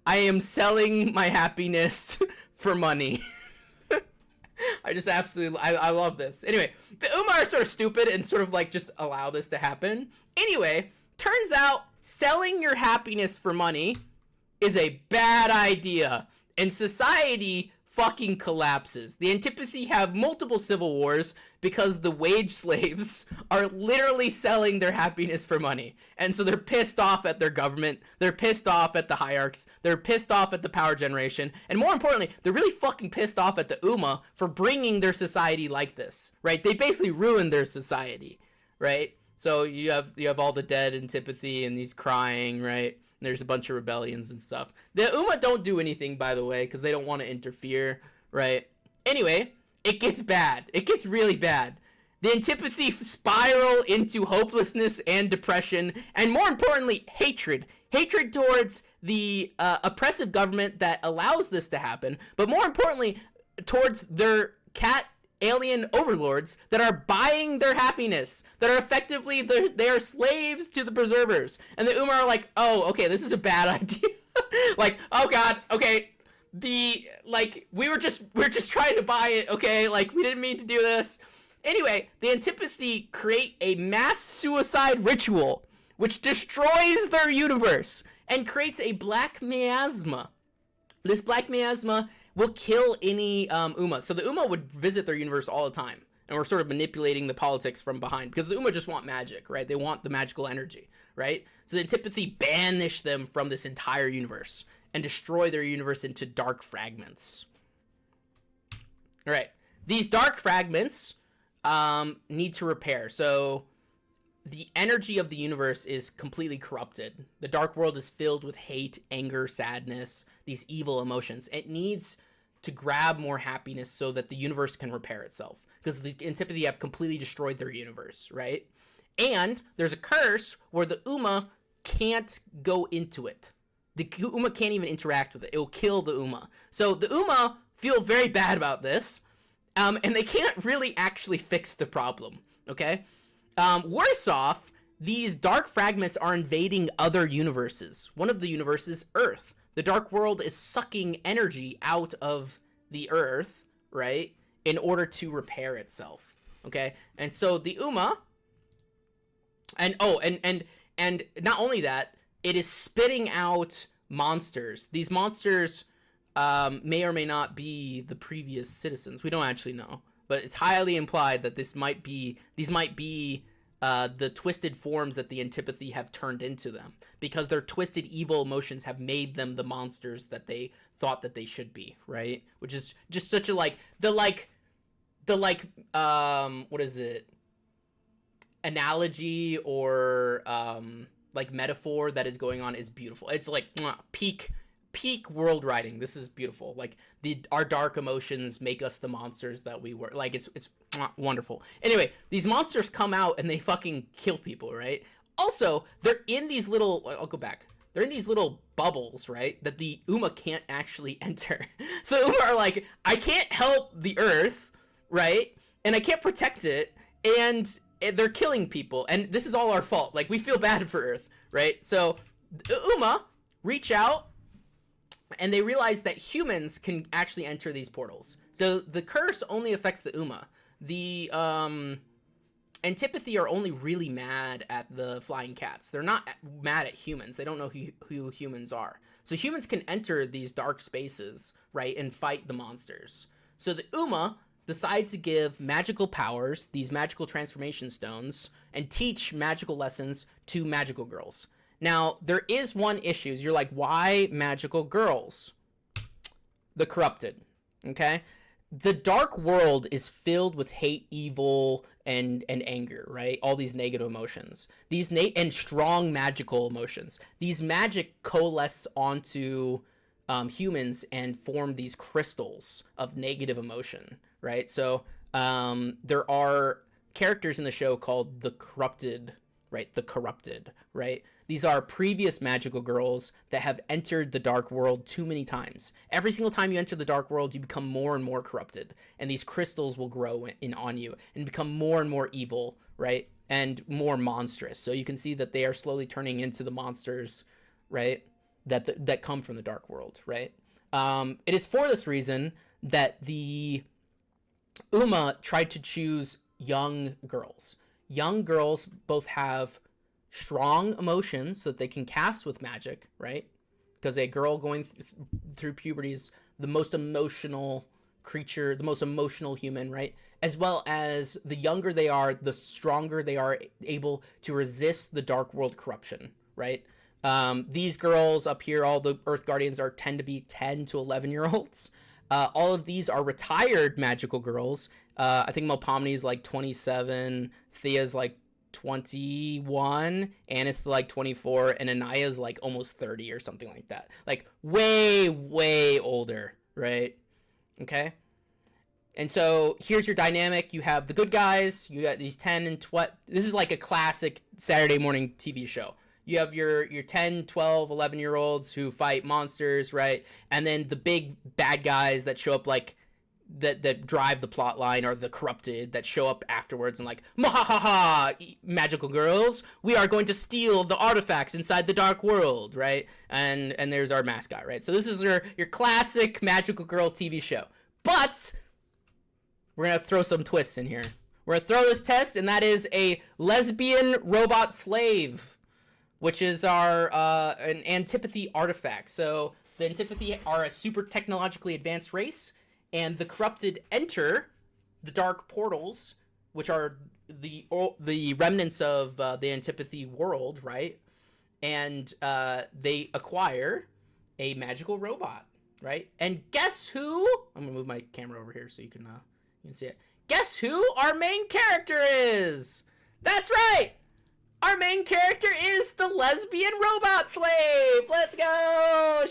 am selling my happiness for money. I just absolutely I love this. Anyway, the Uma are sort of stupid and sort of like just allow this to happen. Anyway, turns out selling your happiness for money is a bad idea, and society fucking collapses. The Antipathy have multiple civil wars because the wage slaves are literally selling their happiness for money. And so they're pissed off at their government, they're pissed off at the hierarchs, they're pissed off at the power generation, and more importantly, they're really fucking pissed off at the Uma for bringing their society like this, right? They basically ruined their society, right? So you have all the dead Antipathy and these crying, right? there's a bunch of rebellions and stuff. The Uma don't do anything, by the way, because they don't want to interfere, right? Anyway, it gets bad. It gets really bad. The antipathy spiral into hopelessness and depression, and more importantly, hatred. Hatred towards the oppressive government that allows this to happen, but more importantly, towards their cat alien overlords that are buying their happiness, that are effectively, they are slaves to the preservers. And the Uma are like, oh, okay, this is a bad idea. Like, oh god, okay, we're just trying to buy it, okay, like, we didn't mean to do this. Anyway, the antipathy create a mass suicide ritual which destroys their universe and creates a black miasma. This black miasma will kill any Uma. So the Uma would visit their universe all the time, and we're sort of manipulating the politics from behind, because the Uma just want magic, right? They want the magical energy, right? So the antipathy banish them from this entire universe and destroy their universe into dark fragments. All right, these dark fragments need to repair. So the energy of the universe is completely corrupted. The dark world is filled with hate, anger, sadness, these evil emotions. It needs to grab more happiness so that the universe can repair itself, because the antipathy have completely destroyed their universe, right? And there's a curse where the Uma can't go into it. The Uma can't even interact with it. It will kill the Uma. So the Uma feel very bad about this, and they can't really actually fix the problem, okay? Worse off, these dark fragments are invading other universes. One of the universes, Earth. The dark world is sucking energy out of the Earth, right, in order to repair itself, okay? And so the Uma, and not only that, it is spitting out monsters. These monsters may or may not be the previous citizens. We don't actually know, but it's highly implied that these might be the twisted forms that the antipathy have turned into them, because their twisted evil emotions have made them the monsters that they thought that they should be, right? Which is just such a what is it, analogy or like metaphor that is going on is beautiful. It's like peak world writing. This is beautiful. Like our dark emotions make us the monsters that we were. Like it's wonderful. Anyway, these monsters come out and they fucking kill people, right? Also, they're in these little, I'll go back. They're in these little bubbles, right? That the Uma can't actually enter. So the Uma are like, I can't help the Earth, right? And I can't protect it, and they're killing people, and this is all our fault. Like, we feel bad for Earth, right? So the Uma reach out, and they realize that humans can actually enter these portals. So the curse only affects the Uma. The antipathy are only really mad at the flying cats. They're not mad at humans. They don't know who humans are. So humans can enter these dark spaces, right, and fight the monsters. So the Uma decide to give magical powers, these magical transformation stones, and teach magical lessons to magical girls. Now, there is one issue. You're like, why magical girls? The corrupted, okay? The dark world is filled with hate, evil, and anger, right? All these negative emotions. These and strong magical emotions. These magic coalesce onto humans and form these crystals of negative emotion, right? So there are characters in the show called the corrupted, right? The corrupted, right? These are previous magical girls that have entered the dark world too many times. Every single time you enter the dark world, you become more and more corrupted, and these crystals will grow in on you and become more and more evil, right? And more monstrous. So you can see that they are slowly turning into the monsters, right? That come from the dark world, right? It is for this reason that the Uma tried to choose young girls. Young girls both have strong emotions so that they can cast with magic, right? Because a girl going through puberty is the most emotional creature, the most emotional human, right? As well as the younger they are, the stronger they are able to resist the dark world corruption, right? These girls up here, all the Earth Guardians tend to be 10 to 11-year-olds. All of these are retired magical girls. I think Melpomene is like 27. Thea's like 21, Anna's like 24, and Anaya's like almost 30 or something like that. Like way, way older, right? Okay. And so here's your dynamic. You have the good guys. You got these 10 and 12. This is like a classic Saturday morning TV show. You have your 10, 12, 11-year-olds who fight monsters, right? And then the big bad guys that show up like that drive the plot line are the corrupted that show up afterwards and like, ha, magical girls, we are going to steal the artifacts inside the dark world, right? And there's our mascot, right? So this is your classic magical girl TV show. But we're going to throw some twists in here. We're going to throw this test, and that is a lesbian robot slave, which is our an antipathy artifact. So the antipathy are a super technologically advanced race, and the corrupted enter the dark portals, which are the remnants of the antipathy world, right? And they acquire a magical robot, right? And guess who? I'm gonna move my camera over here so you can see it. Guess who our main character is? That's right! Our main character is the lesbian robot slave! Let's go!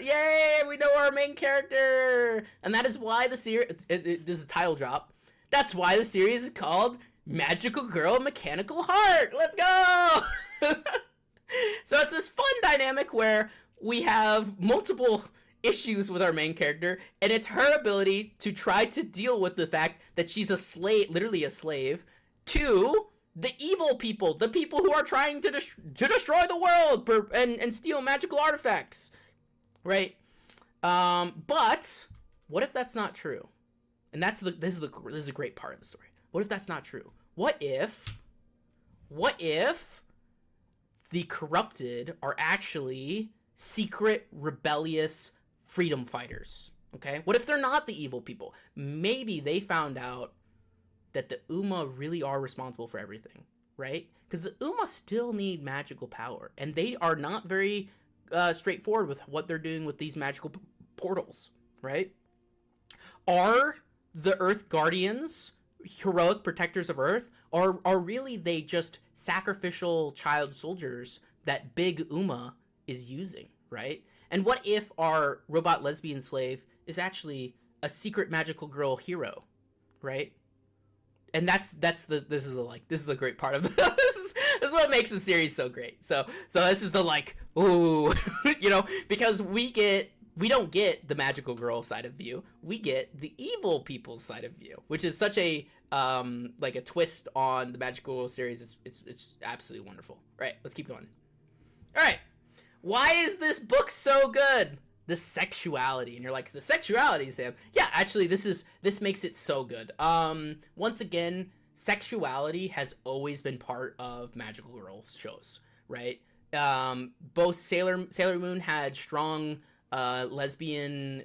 Yay! We know our main character! And that is why the series... This is a title drop. That's why the series is called Magical Girl Mechanical Heart! Let's go! So it's this fun dynamic where we have multiple issues with our main character, and it's her ability to try to deal with the fact that she's a slave, literally a slave, to the evil people, the people who are trying to destroy the world and steal magical artifacts, right? But what if that's not true? And this is the great part of the story. What if that's not true? What if the corrupted are actually secret, rebellious freedom fighters? Okay? What if they're not the evil people? Maybe they found out that the Uma really are responsible for everything, right? Because the Uma still need magical power, and they are not very straightforward with what they're doing with these magical portals, right? Are the Earth Guardians heroic protectors of Earth, or are really they just sacrificial child soldiers that Big Uma is using, right? And what if our robot lesbian slave is actually a secret magical girl hero, right? And this is the great part of this is what makes the series so great. So this is the like, ooh, because we don't get the magical girl side of view. We get the evil people's side of view, which is such a like a twist on the magical girl series. It's absolutely wonderful. Right, let's keep going. All right. Why is this book so good? The sexuality. And you're like, the sexuality, Sam? Yeah, actually, this makes it so good. Once again, sexuality has always been part of magical girl shows, right? Both Sailor Moon had strong lesbian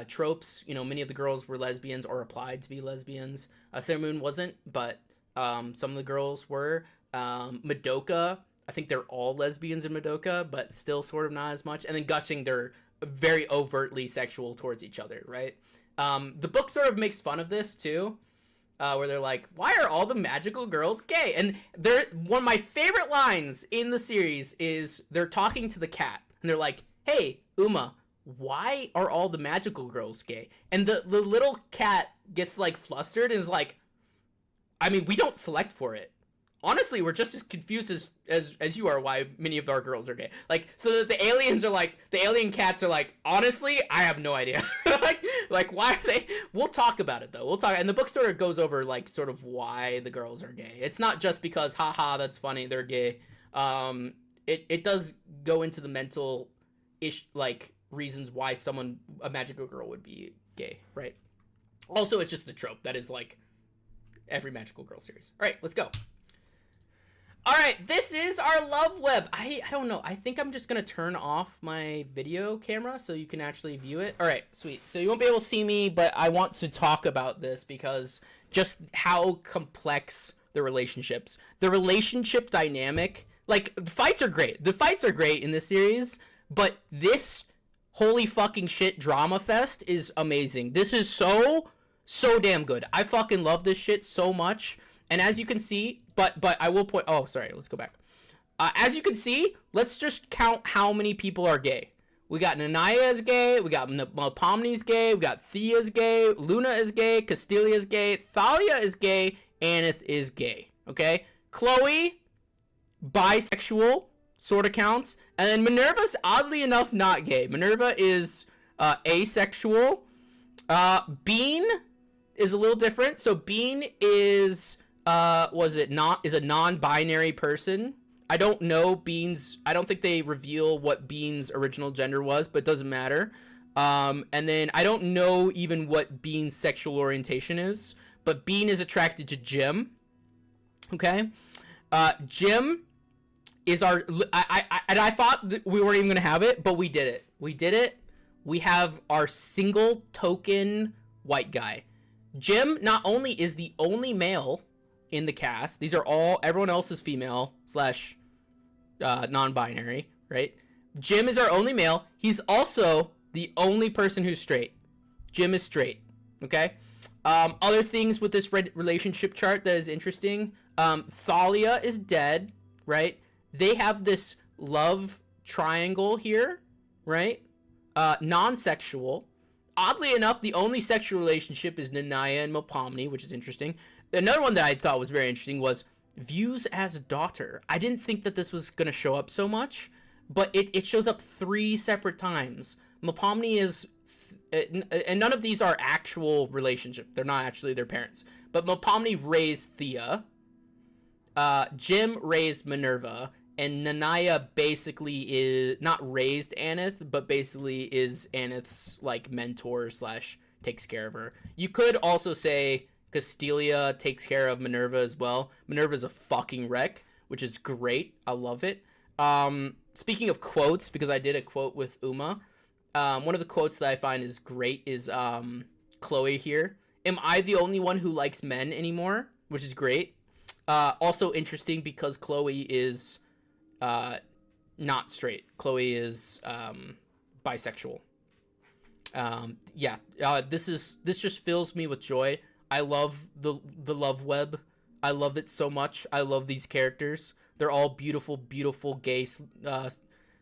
tropes. Many of the girls were lesbians or applied to be lesbians. Sailor Moon wasn't, but some of the girls were. Madoka, I think they're all lesbians in Madoka, but still sort of not as much. And then Gushing, they're very overtly sexual towards each other, right? The book sort of makes fun of this too, where they're like, why are all the magical girls gay? And one of my favorite lines in the series is they're talking to the cat, and they're like, hey, Uma, why are all the magical girls gay? And the little cat gets like flustered and is like, I mean, we don't select for it. Honestly, we're just as confused as you are why many of our girls are gay. Like, so that the alien cats are like, honestly, I have no idea. like why are they? We'll talk about it though. We'll talk, and the book sort of goes over like sort of why the girls are gay. It's not just because haha that's funny they're gay. It does go into the mental like reasons why a magical girl would be gay, right? Also, it's just the trope that is like every magical girl series. All right, let's go. All right, this is our love web. I don't know. I think I'm just going to turn off my video camera so you can actually view it. All right, sweet. So you won't be able to see me, but I want to talk about this because just how complex the relationship dynamic, like the fights are great. The fights are great in this series, but this holy fucking shit drama fest is amazing. This is so damn good. I fucking love this shit so much. And as you can see, but I will point. Oh, sorry. Let's go back. As you can see, let's just count how many people are gay. We got Nanaya is gay. We got Melpomene is gay. We got Thea is gay. Luna is gay. Castilia is gay. Thalia is gay. Aneth is gay. Okay. Chloe, bisexual, sort of counts. And then Minerva's oddly enough not gay. Minerva is asexual. Bean is a little different. So Bean is is a non-binary person. I don't know Bean's. I don't think they reveal what Bean's original gender was, but it doesn't matter. And then I don't know even what Bean's sexual orientation is, but Bean is attracted to Jim. Okay, Jim is our. I thought that we weren't even gonna have it, but we did it. We did it. We have our single token white guy. Jim not only is the only male in the cast. These are everyone else is female slash non-binary, right? Jim is our only male. He's also the only person who's straight. Jim is straight, okay? Other things with this relationship chart that is interesting. Thalia is dead, right? They have this love triangle here, right? Non-sexual. Oddly enough, the only sexual relationship is Nanaya and Melpomene, which is interesting. Another one that I thought was very interesting was views as daughter. I didn't think that this was going to show up so much, but it shows up 3 separate times. Melpomene is, and none of these are actual relationship. They're not actually their parents. But Melpomene raised Thea. Jim raised Minerva. And Nanaya basically is, not raised Aneth, but basically is Aneth's, like, mentor slash takes care of her. You could also say Castilia takes care of Minerva as well. Minerva's a fucking wreck, which is great. I love it. Speaking of quotes, because I did a quote with Uma, one of the quotes that I find is great is Chloe here. Am I the only one who likes men anymore? Which is great. Also interesting because Chloe is not straight. Chloe is bisexual. This just fills me with joy. I love the love web. I love it so much. I love these characters. They're all beautiful, beautiful gay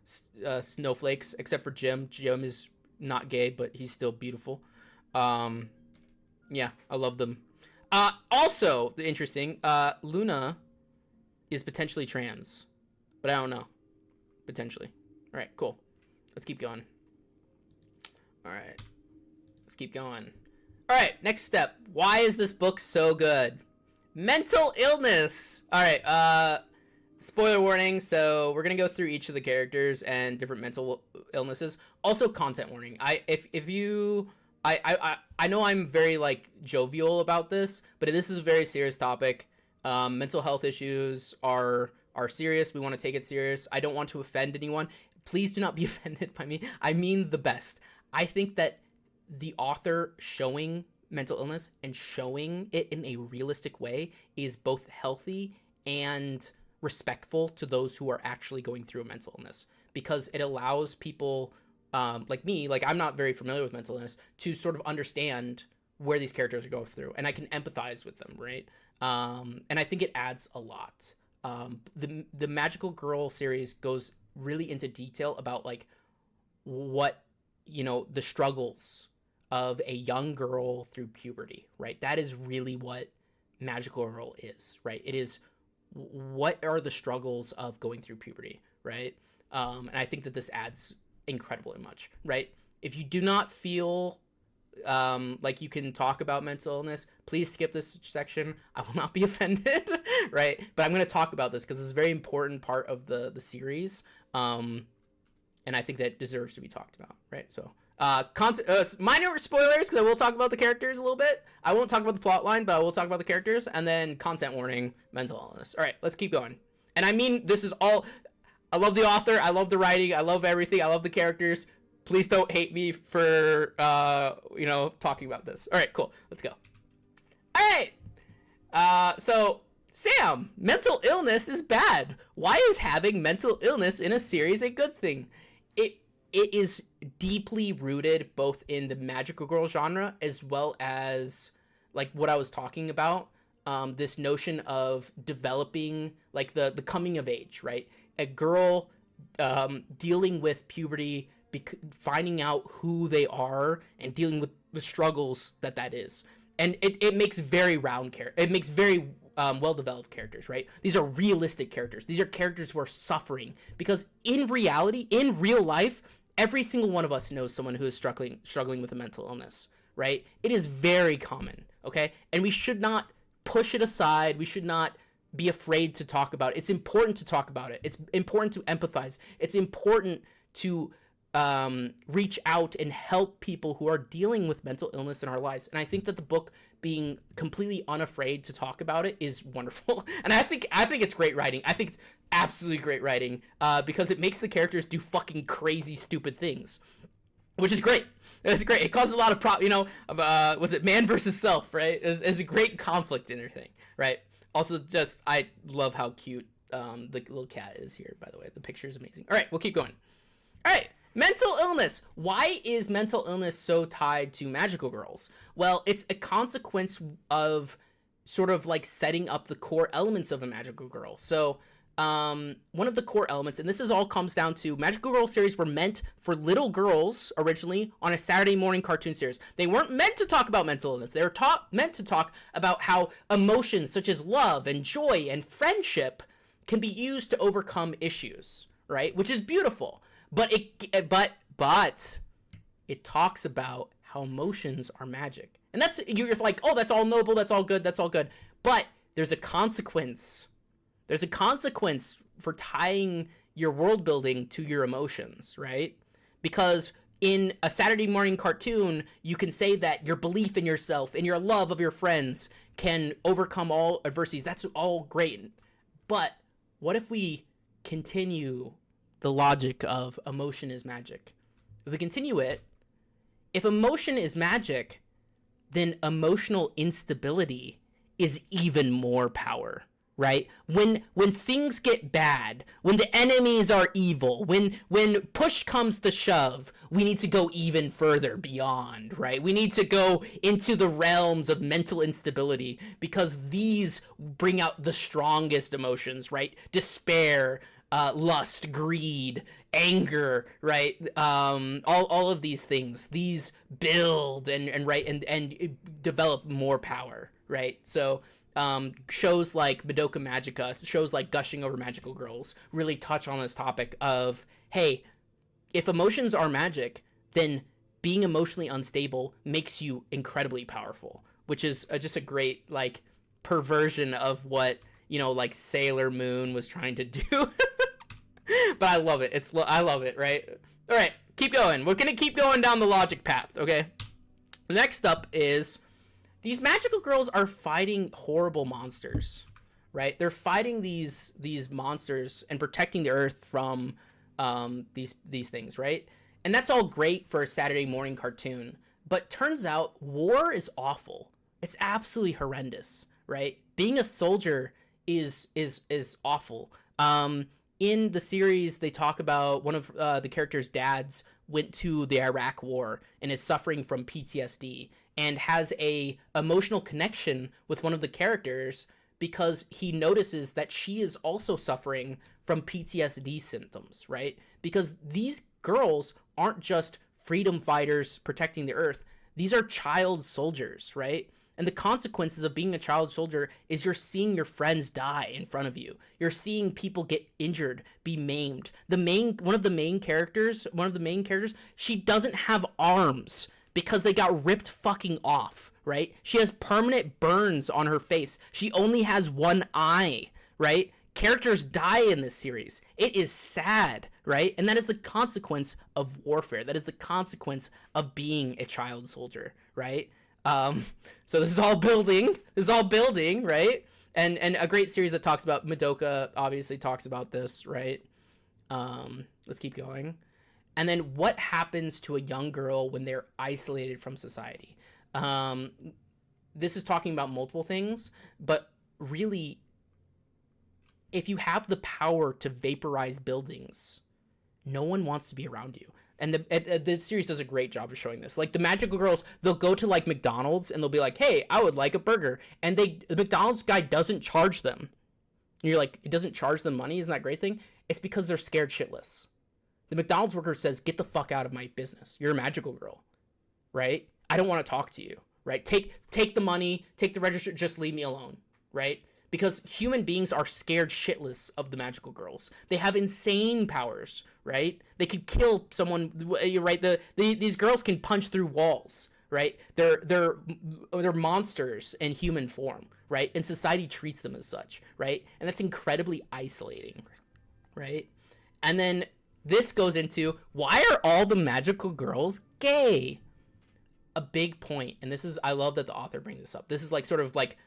snowflakes, except for Jim. Jim is not gay, but he's still beautiful. Yeah, I love them. Also, interesting, Luna is potentially trans, but I don't know. Potentially. All right, cool. Let's keep going. All right. Let's keep going. All right, next step. Why is this book so good? Mental illness. All right, spoiler warning. So we're going to go through each of the characters and different mental illnesses. Also content warning. I know I'm very like jovial about this, but this is a very serious topic. Mental health issues are serious. We want to take it serious. I don't want to offend anyone. Please do not be offended by me. I mean the best. I think that the author showing mental illness and showing it in a realistic way is both healthy and respectful to those who are actually going through a mental illness, because it allows people like me, like I'm not very familiar with mental illness, to sort of understand where these characters are going through, and I can empathize with them, right? And I think it adds a lot. The Magical Girl series goes really into detail about like what, you know, the struggles of a young girl through puberty, right? That is really what Magical Girl is, right? It is what are the struggles of going through puberty, right? And I think that this adds incredibly much, right? If you do not feel like you can talk about mental illness, please skip this section. I will not be offended, right? But I'm going to talk about this because it's a very important part of the series, and I think that deserves to be talked about, right? So minor spoilers, because I will talk about the characters a little bit. I won't talk about the plot line, but I will talk about the characters, and then content warning, mental illness. All right, let's keep going. And I mean, this is all, I love the author, I love the writing, I love everything, I love the characters. Please don't hate me for, talking about this. All right, cool. Let's go. All right. So, Sam, mental illness is bad. Why is having mental illness in a series a good thing? It is deeply rooted both in the magical girl genre as well as, like, what I was talking about. this notion of developing, like the coming of age, right? A girl dealing with puberty, finding out who they are, and dealing with the struggles that is. And it makes very it makes very well developed characters, right? These are realistic characters. These are characters who are suffering, because in reality, in real life, every single one of us knows someone who is struggling with a mental illness, right? It is very common, okay? And we should not push it aside. We should not be afraid to talk about it. It's important to talk about it. It's important to empathize. It's important to reach out and help people who are dealing with mental illness in our lives. And I think that the book being completely unafraid to talk about it is wonderful. And I think it's great writing. I think it's absolutely great writing, because it makes the characters do fucking crazy, stupid things, which is great. It's great. It causes a lot of was it man versus self, right? It's a great conflict in everything, right? Also, just, I love how cute the little cat is here, by the way. The picture is amazing. All right, we'll keep going. All right. Mental illness. Why is mental illness so tied to magical girls? Well, it's a consequence of sort of like setting up the core elements of a magical girl. So one of the core elements, and this is all comes down to, magical girl series were meant for little girls originally on a Saturday morning cartoon series. They weren't meant to talk about mental illness. They were meant to talk about how emotions such as love and joy and friendship can be used to overcome issues, right? Which is beautiful. But it talks about how emotions are magic. And that's, you're like, oh, that's all noble, that's all good, that's all good. But there's a consequence. There's a consequence for tying your world building to your emotions, right? Because in a Saturday morning cartoon, you can say that your belief in yourself and your love of your friends can overcome all adversities. That's all great. But what if we continue the logic of emotion is magic? If we continue it, if emotion is magic, then emotional instability is even more power, right? When things get bad, when the enemies are evil, when push comes to shove, we need to go even further beyond, right? We need to go into the realms of mental instability, because these bring out the strongest emotions, right? Despair, lust, greed, anger, right? All of these things, these build and develop more power, right? So shows like Madoka Magica, shows like Gushing Over Magical Girls, really touch on this topic of, hey, if emotions are magic, then being emotionally unstable makes you incredibly powerful, which is just a great, like, perversion of what, like Sailor Moon was trying to do. But I love it. I love it, right? All right, keep going. We're going to keep going down the logic path, okay? Next up is, these magical girls are fighting horrible monsters, right? They're fighting these monsters and protecting the earth from these things, right? And that's all great for a Saturday morning cartoon. But turns out war is awful. It's absolutely horrendous, right? Being a soldier is awful. In the series, they talk about one of the characters' dads went to the Iraq War and is suffering from PTSD and has a emotional connection with one of the characters because he notices that she is also suffering from PTSD symptoms, right? Because these girls aren't just freedom fighters protecting the earth. These are child soldiers, right? And the consequences of being a child soldier is you're seeing your friends die in front of you. You're seeing people get injured, be maimed. One of the main characters, she doesn't have arms because they got ripped fucking off, right? She has permanent burns on her face. She only has one eye, right? Characters die in this series. It is sad, right? And that is the consequence of warfare. That is the consequence of being a child soldier, right? So this is all building, right? And a great series that talks about, Madoka obviously talks about this, right? Let's keep going. And then what happens to a young girl when they're isolated from society? This is talking about multiple things, but really, if you have the power to vaporize buildings, no one wants to be around you. And the series does a great job of showing this. Like, the magical girls, they'll go to like McDonald's and they'll be like, hey, I would like a burger. And the McDonald's guy doesn't charge them. And you're like, it doesn't charge them money? Isn't that a great thing? It's because they're scared shitless. The McDonald's worker says, get the fuck out of my business. You're a magical girl, right? I don't want to talk to you, right? Take the money, take the register, just leave me alone, right? Because human beings are scared shitless of the magical girls. They have insane powers, right? They could kill someone, right? These girls can punch through walls, right? They're monsters in human form, right? And society treats them as such, right? And that's incredibly isolating, right? And then this goes into, why are all the magical girls gay? A big point, and this is, I love that the author brings this up. This is like sort of like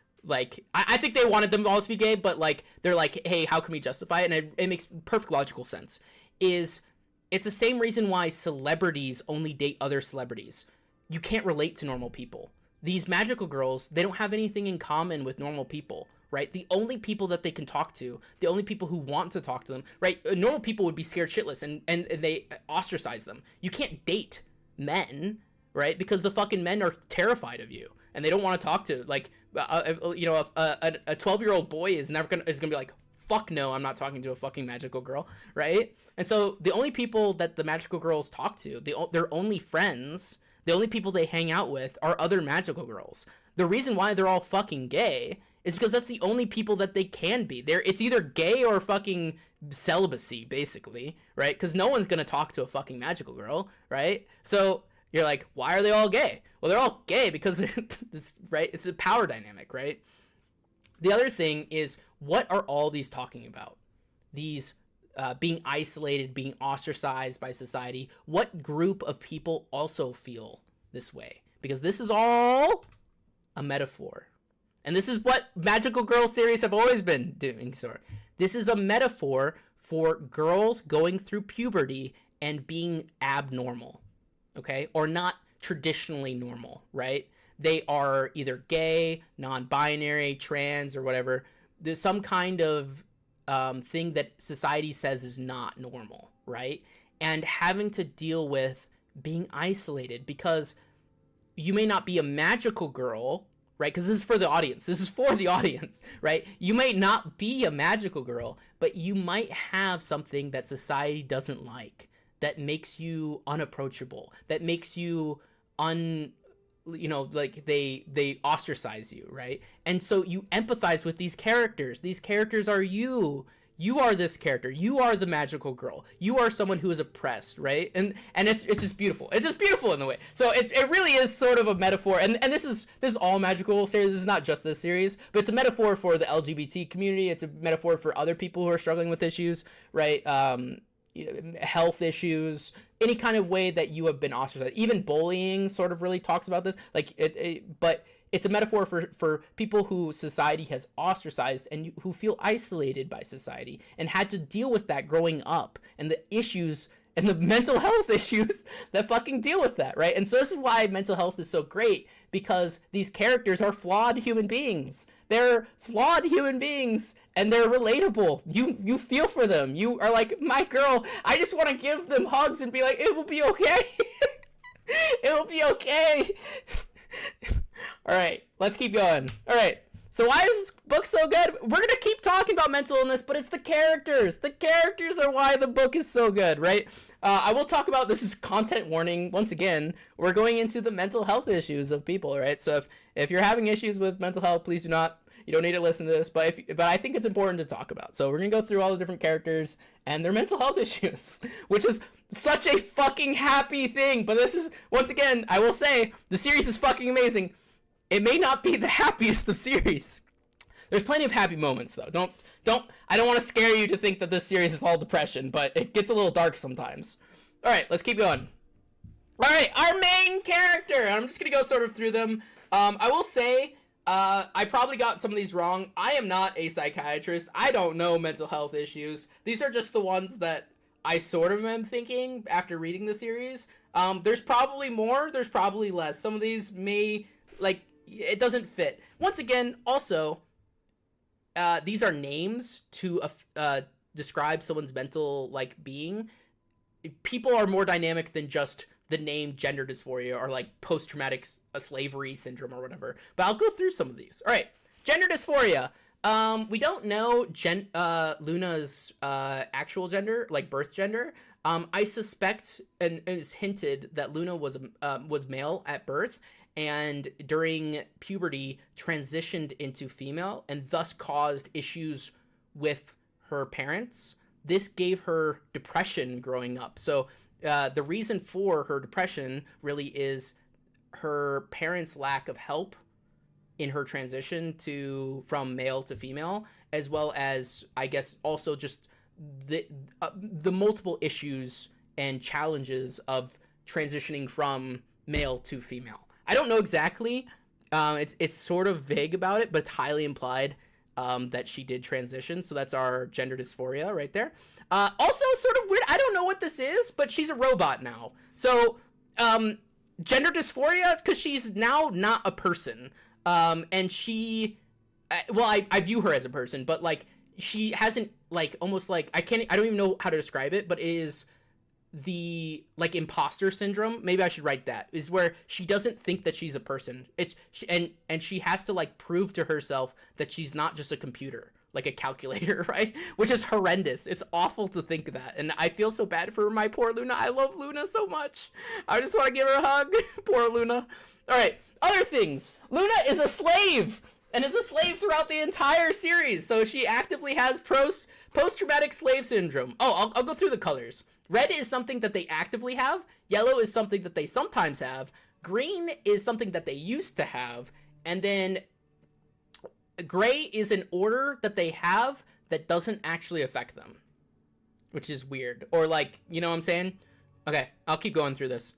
I think they wanted them all to be gay, but like they're like, hey, how can we justify it? And it makes perfect logical sense. It's the same reason why celebrities only date other celebrities. You can't relate to normal people. These magical girls, they don't have anything in common with normal people, right? The only people that they can talk to, the only people who want to talk to them, right? Normal people would be scared shitless and they ostracize them. You can't date men, right? Because the fucking men are terrified of you and they don't want to talk to, like, a 12-year-old boy is gonna be like, fuck no, I'm not talking to a fucking magical girl, right? And so the only people that the magical girls talk to, their only friends, the only people they hang out with are other magical girls. The reason why they're all fucking gay is because that's the only people that they can be. It's either gay or fucking celibacy, basically, right? Because no one's gonna talk to a fucking magical girl, right? So you're like, why are they all gay? Well, they're all gay because this, right? It's a power dynamic, right? The other thing is, what are all these talking about? These being isolated, being ostracized by society. What group of people also feel this way? Because this is all a metaphor. And this is what magical girl series have always been doing. So this is a metaphor for girls going through puberty and being abnormal. Okay, or not traditionally normal, right? They are either gay, non-binary, trans, or whatever. There's some kind of thing that society says is not normal, right? And having to deal with being isolated because you may not be a magical girl, right? Because this is for the audience. This is for the audience, right? You may not be a magical girl, but you might have something that society doesn't like, that makes you unapproachable, that makes you like they ostracize you, right? And so you empathize with these characters. These characters are you. You are this character. You are the magical girl. You are someone who is oppressed, right? And it's just beautiful. It's just beautiful in the way. So it really is sort of a metaphor. And this is all magical series. This is not just this series, but it's a metaphor for the LGBT community. It's a metaphor for other people who are struggling with issues, right? Health issues, any kind of way that you have been ostracized. Even bullying sort of really talks about this, like but it's a metaphor for people who society has ostracized and who feel isolated by society and had to deal with that growing up, and the issues and the mental health issues that fucking deal with that, right? And so this is why mental health is so great, because these characters are flawed human beings. They're flawed human beings, and they're relatable. You feel for them. You are like, my girl, I just want to give them hugs and be like, it will be okay. It will be okay. All right, let's keep going. All right, so why is this book so good? We're going to keep talking about mental illness, but it's the characters. The characters are why the book is so good, right? I will talk about, this is content warning. Once again, we're going into the mental health issues of people, right? So if you're having issues with mental health, please do not. You don't need to listen to this, but I think it's important to talk about. So we're going to go through all the different characters and their mental health issues, which is such a fucking happy thing. But this is, once again, I will say, the series is fucking amazing. It may not be the happiest of series. There's plenty of happy moments, though. I don't want to scare you to think that this series is all depression, but it gets a little dark sometimes. All right, let's keep going. All right, our main character. I'm just going to go sort of through them. I will say, I probably got some of these wrong. I am not a psychiatrist. I don't know mental health issues. These are just the ones that I sort of am thinking after reading the series. There's probably more. There's probably less. Some of these may, like, it doesn't fit. Once again, also, these are names to describe someone's mental, like, being. people are more dynamic than just the name gender dysphoria or like post-traumatic slavery syndrome or whatever. But I'll go through some of these. All right, gender dysphoria. We don't know Luna's actual gender, like birth gender. I suspect, and it's hinted that Luna was male at birth, and during puberty transitioned into female, and thus caused issues with her parents. This gave her depression growing up. So the reason for her depression really is her parents' lack of help in her transition from male to female, as well as, I guess, also just the multiple issues and challenges of transitioning from male to female. I don't know exactly. It's sort of vague about it, but it's highly implied that she did transition. So that's our gender dysphoria right there. Also sort of weird. I don't know what this is, but she's a robot now. So gender dysphoria, because she's now not a person. And she, well, I view her as a person, but like she hasn't, like, almost like, I don't even know how to describe it, but it is the like imposter syndrome. Maybe I should write that, is where she doesn't think that she's a person. And she has to like prove to herself that she's not just a computer, like a calculator, right? Which is horrendous. It's awful to think that. And I feel so bad for my poor Luna. I love Luna so much. I just want to give her a hug. Poor Luna. All right. Other things. Luna is a slave and is a slave throughout the entire series. So she actively has post-traumatic slave syndrome. Oh, I'll go through the colors. Red is something that they actively have. Yellow is something that they sometimes have. Green is something that they used to have. And then gray is an order that they have that doesn't actually affect them, which is weird. Or like, you know what I'm saying? Okay, I'll keep going through this.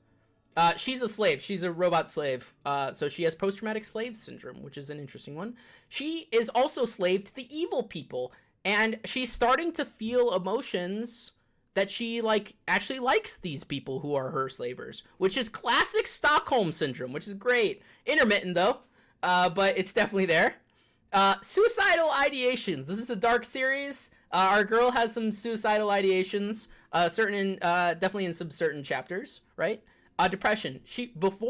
She's a slave. She's a robot slave. So she has post-traumatic slave syndrome, which is an interesting one. She is also slave to the evil people. And she's starting to feel emotions that she like actually likes these people who are her slavers, which is classic Stockholm syndrome, which is great. Intermittent though, but it's definitely there. Suicidal ideations. This is a dark series. Our girl has some suicidal ideations, definitely in some certain chapters, right? Depression.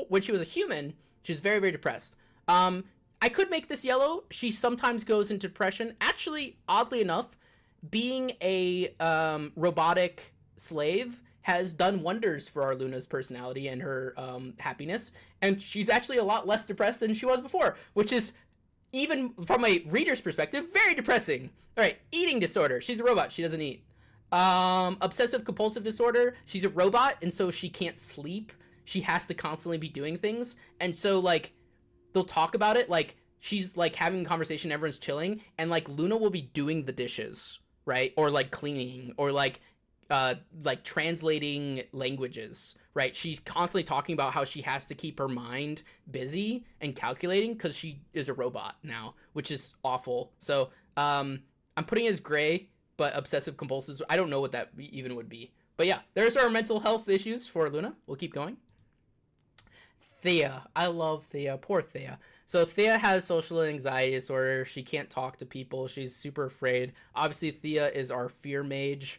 When she was a human, she was very, very depressed. I could make this yellow. She sometimes goes into depression. Actually, oddly enough, being a robotic slave has done wonders for our Luna's personality and her happiness. And she's actually a lot less depressed than she was before, which is, even from a reader's perspective, very depressing. All right, eating disorder. She's a robot. She doesn't eat. Obsessive compulsive disorder. She's a robot, and so she can't sleep. She has to constantly be doing things. And so, like, they'll talk about it. Like, she's, like, having a conversation, everyone's chilling, and, like, Luna will be doing the dishes, right? Or, like, cleaning, or, like translating languages, right? She's constantly talking about how she has to keep her mind busy and calculating because she is a robot now, which is awful. So I'm putting it as gray, but obsessive compulsive, I don't know what that even would be. But yeah, there's our mental health issues for Luna. We'll keep going. Thea. I love Thea. Poor Thea. So Thea has social anxiety disorder. She can't talk to people. She's super afraid. Obviously, Thea is our fear mage.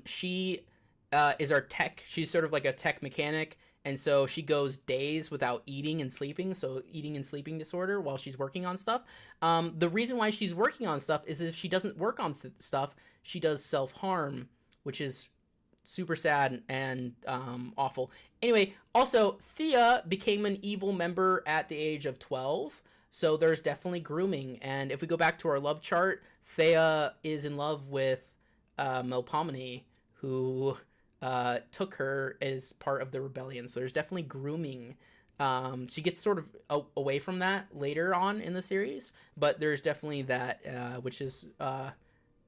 She is our tech. She's sort of like a tech mechanic, and so she goes days without eating and sleeping, so eating and sleeping disorder while she's working on stuff. The reason why she's working on stuff is if she doesn't work on stuff, she does self-harm, which is super sad and awful. Anyway, also, Thea became an evil member at the age of 12, so there's definitely grooming. And if we go back to our love chart, Thea is in love with Melpomene, who took her as part of the rebellion. So there's definitely grooming. She gets sort of away from that later on in the series, but there's definitely that, which is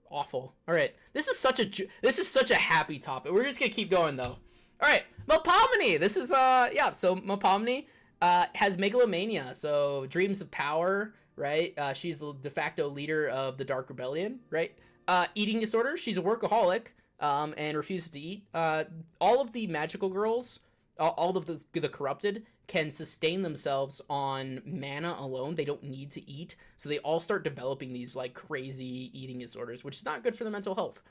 awful. All right, this is such a happy topic. We're just gonna keep going though. All right, Melpomene. This is so Melpomene has megalomania, so dreams of power, right? She's the de facto leader of the Dark Rebellion, right? Eating disorder. She's a workaholic and refuses to eat. All of the magical girls, all of the corrupted, can sustain themselves on mana alone. They don't need to eat. So they all start developing these like crazy eating disorders, which is not good for their mental health.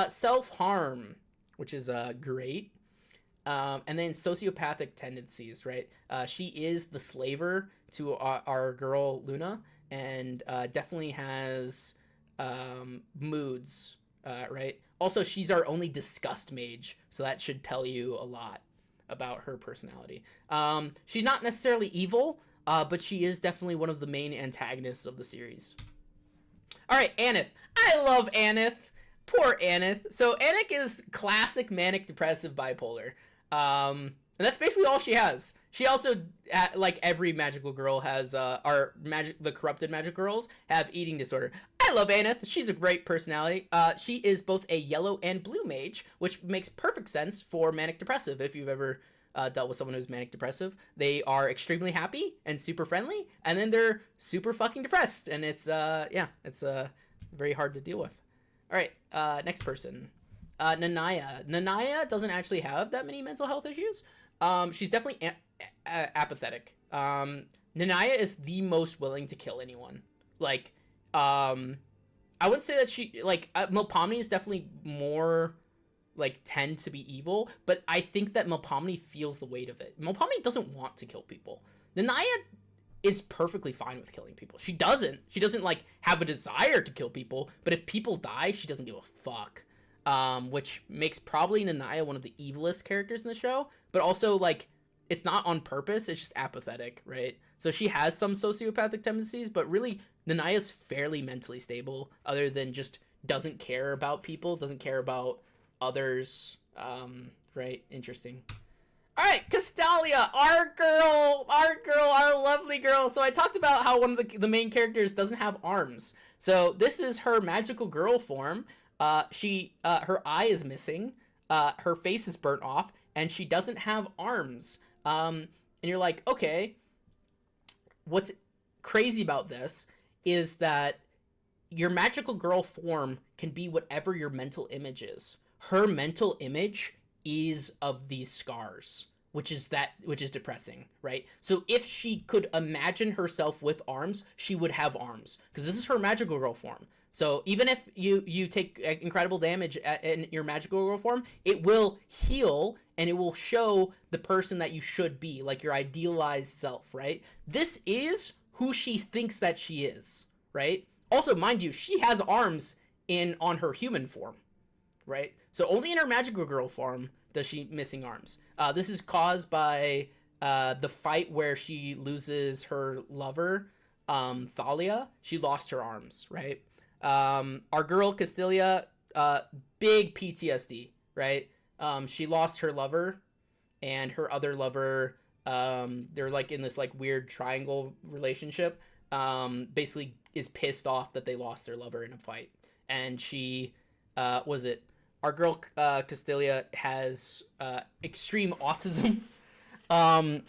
Self-harm. which is great. And then sociopathic tendencies, right? She is the slaver to our girl Luna, and definitely has moods, right? Also, she's our only disgust mage, so that should tell you a lot about her personality. She's not necessarily evil, but she is definitely one of the main antagonists of the series. All right, Aneth. I love Aneth. Poor Aneth. So Aneth is classic manic depressive bipolar. And that's basically all she has. She also, like every magical girl, has the corrupted magic girls have eating disorder. I love Aneth. She's a great personality. She is both a yellow and blue mage, which makes perfect sense for manic depressive. If you've ever dealt with someone who's manic depressive, they are extremely happy and super friendly, and then they're super fucking depressed, and it's very hard to deal with. All right, next person. Nanaya. Nanaya doesn't actually have that many mental health issues. She's definitely apathetic. Nanaya is the most willing to kill anyone. Like, I wouldn't say that she, like, Melpomene is definitely more, like, tend to be evil, but I think that Melpomene feels the weight of it. Melpomene doesn't want to kill people. Nanaya is perfectly fine with killing people. She doesn't, like, have a desire to kill people, but if people die, she doesn't give a fuck. Which makes probably Nanaya one of the evilest characters in the show, but also, like, it's not on purpose, it's just apathetic, right? So she has some sociopathic tendencies, but really, Nanaya's fairly mentally stable, other than just doesn't care about people, doesn't care about others, right? Interesting. All right, Castalia, our lovely girl. So I talked about how one of the main characters doesn't have arms. So this is her magical girl form. Her eye is missing, her face is burnt off, and she doesn't have arms. And you're like, okay, what's crazy about this is that your magical girl form can be whatever your mental image is. Her mental image is of these scars, which is depressing, right? So if she could imagine herself with arms, she would have arms, because this is her magical girl form. So even if you take incredible damage in your magical girl form, it will heal and it will show the person that you should be, like your idealized self, right? This is who she thinks that she is, right? Also, mind you, she has arms on her human form, right? So only in her magical girl form does she missing arms. This is caused by the fight where she loses her lover, Thalia. She lost her arms, right? Our girl Castalia, big PTSD, right? She lost her lover, and her other lover, they're like in this like weird triangle relationship, basically is pissed off that they lost their lover in a fight. And she, our girl Castalia has extreme autism, and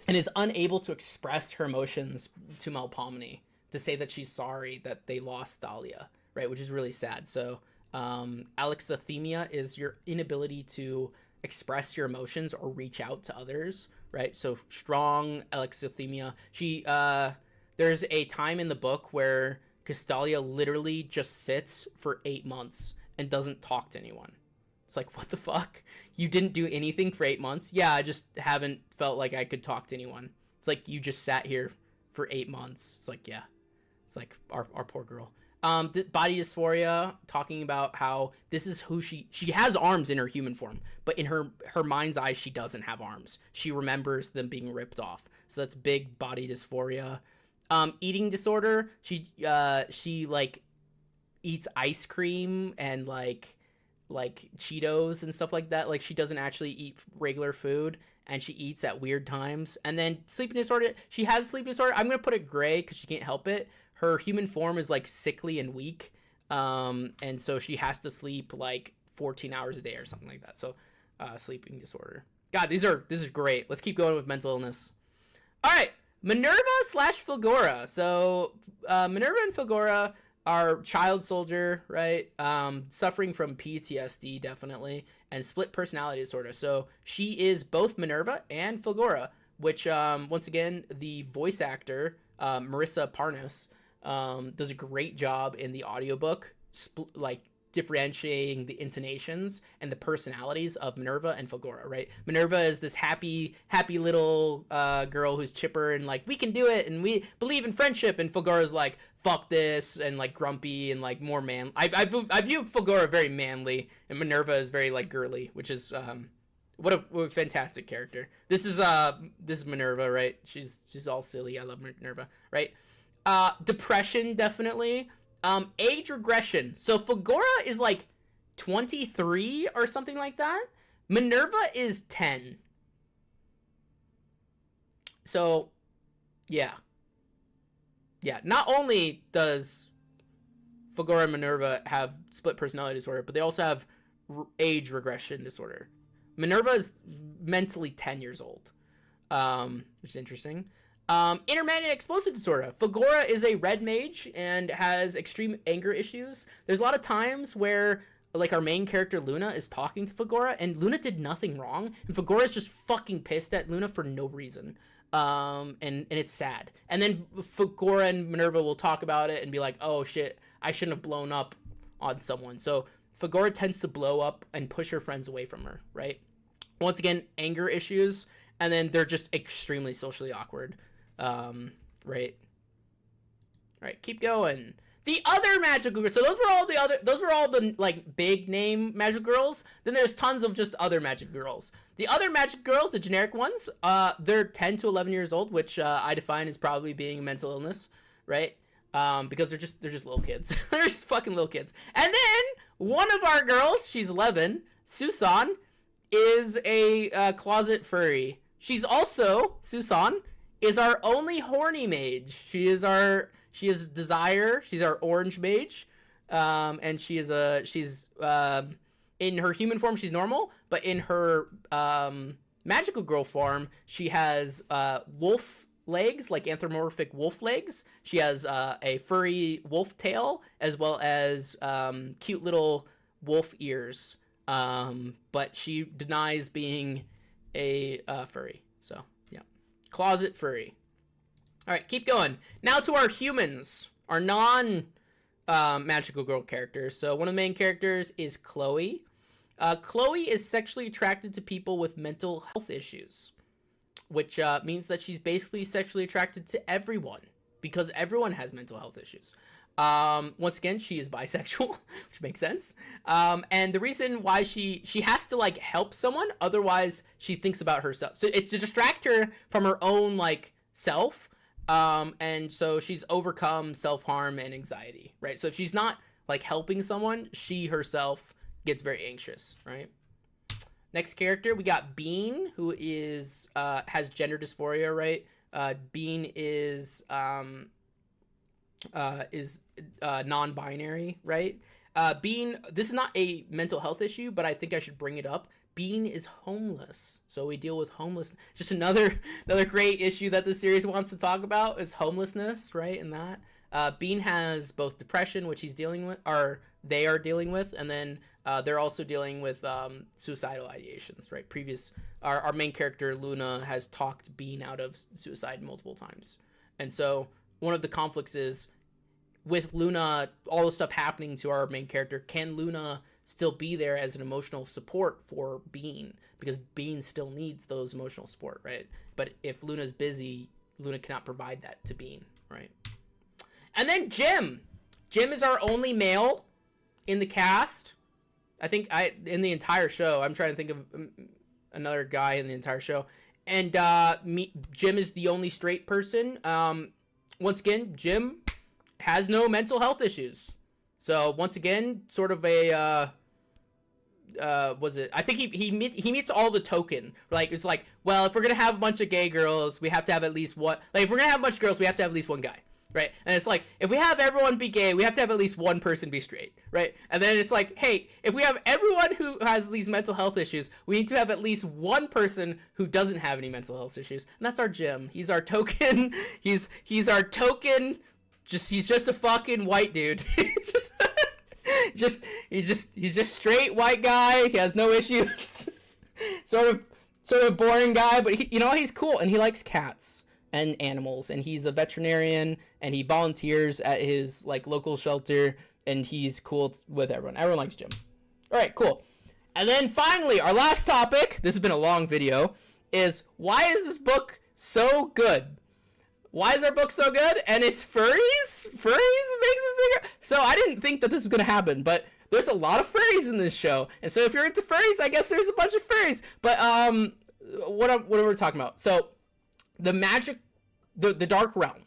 is unable to express her emotions to Melpomene, to say that she's sorry that they lost Thalia, right? Which is really sad. So alexithymia is your inability to express your emotions or reach out to others, right? So strong alexithymia. There's a time in the book where Castalia literally just sits for 8 months and doesn't talk to anyone. It's like, what the fuck? You didn't do anything for 8 months? Yeah, I just haven't felt like I could talk to anyone. It's like, you just sat here for 8 months. It's like, yeah. It's like our poor girl. Body dysphoria, talking about how this is who she has arms in her human form, but in her mind's eye, she doesn't have arms. She remembers them being ripped off. So that's big body dysphoria. Eating disorder, she like eats ice cream and like Cheetos and stuff like that. Like, she doesn't actually eat regular food, and she eats at weird times. And then sleeping disorder, she has sleep disorder. I'm gonna put it gray because she can't help it. Her human form is like sickly and weak, and so she has to sleep like 14 hours a day or something like that. So sleeping disorder. God, this is great. Let's keep going with mental illness. All right, Minerva / Fulgora. So Minerva and Fulgora are child soldier, right? Suffering from PTSD, definitely, and split personality disorder. So she is both Minerva and Fulgora, which, once again, the voice actor, Marissa Parnas, does a great job in the audiobook, differentiating the intonations and the personalities of Minerva and Fagora, right? Minerva is this happy little girl who's chipper and like, we can do it and we believe in friendship, and Fagora's like, fuck this, and like grumpy and like more man. I view Fagora very manly, and Minerva is very like girly, which is what a fantastic character. This is Minerva, right? She's all silly. I love Minerva, right? Depression, definitely. Age regression. So Fagora is like 23 or something like that. Minerva is 10. So, yeah. Yeah, not only does Fagora and Minerva have split personality disorder, but they also have age regression disorder. Minerva is mentally 10 years old, which is interesting. Intermittent explosive disorder. Fagora is a red mage and has extreme anger issues. There's a lot of times where like our main character Luna is talking to Fagora, and Luna did nothing wrong, and Fagora is just fucking pissed at Luna for no reason. And it's sad. And then Fagora and Minerva will talk about it and be like, oh shit, I shouldn't have blown up on someone. So Fagora tends to blow up and push her friends away from her, right? Once again, anger issues, and then they're just extremely socially awkward. Right. All right, keep going. The other magical girls. So those were all the like big name magic girls. Then there's tons of just other magic girls. The other magic girls, the generic ones, they're 10 to 11 years old, which I define as probably being a mental illness, right? Because they're just little kids. They're just fucking little kids. And then one of our girls, she's 11, Susan, is a closet furry. She's also, Susan is our only horny mage. She is Desire. She's our orange mage. And she's in her human form, she's normal, but in her magical girl form, she has wolf legs, like anthropomorphic wolf legs. She has a furry wolf tail, as well as cute little wolf ears. But she denies being a furry. So, yeah. Closet furry. All right, keep going. Now to our humans, our non-magical girl characters. So one of the main characters is Chloe. Chloe is sexually attracted to people with mental health issues, which means that she's basically sexually attracted to everyone because everyone has mental health issues. Once again, she is bisexual, which makes sense. And the reason why she has to like help someone, otherwise she thinks about herself. So it's to distract her from her own like self. And so she's overcome self-harm and anxiety, right? So if she's not like helping someone, she herself gets very anxious, right? Next character, we got Bean, who is has gender dysphoria, right? Bean is non-binary, right? Bean, this is not a mental health issue, but I think I should bring it up. Bean is homeless, so we deal with homelessness. Just another great issue that the series wants to talk about is homelessness, right? And that Bean has both depression, which he's dealing with, or they are dealing with, and then they're also dealing with suicidal ideations, right? Our main character Luna has talked Bean out of suicide multiple times, and so one of the conflicts is with Luna, all the stuff happening to our main character. Can Luna still be there as an emotional support for Bean, because Bean still needs those emotional support, right? But if Luna's busy, Luna cannot provide that to Bean, right? And then Jim is our only male in the cast. I think in the entire show. I'm trying to think of another guy in the entire show. And Jim is the only straight person. Once again, Jim has no mental health issues. So once again, sort of a I think he meets all the token. Like it's like, well, if we're gonna have a bunch of gay girls, we have to have at least one. Like if we're gonna have a bunch of girls, we have to have at least one guy, right? And it's like, if we have everyone be gay, we have to have at least one person be straight, right? And then it's like, hey, if we have everyone who has these mental health issues, we need to have at least one person who doesn't have any mental health issues, and that's our Jim. He's our token. He's our token. He's just a fucking white dude. He's just straight white guy. He has no issues. sort of boring guy, but he's cool, and he likes cats and animals, and he's a veterinarian, and he volunteers at his like local shelter and he's cool with everyone. Everyone likes Jim. All right, cool. And then finally, our last topic, this has been a long video, is why is this book so good? Why is our book so good? And it's furries? Furries makes this thing. So I didn't think that this was going to happen, but there's a lot of furries in this show. And so if you're into furries, I guess there's a bunch of furries. But what are we talking about? So the magic, the Dark Realm,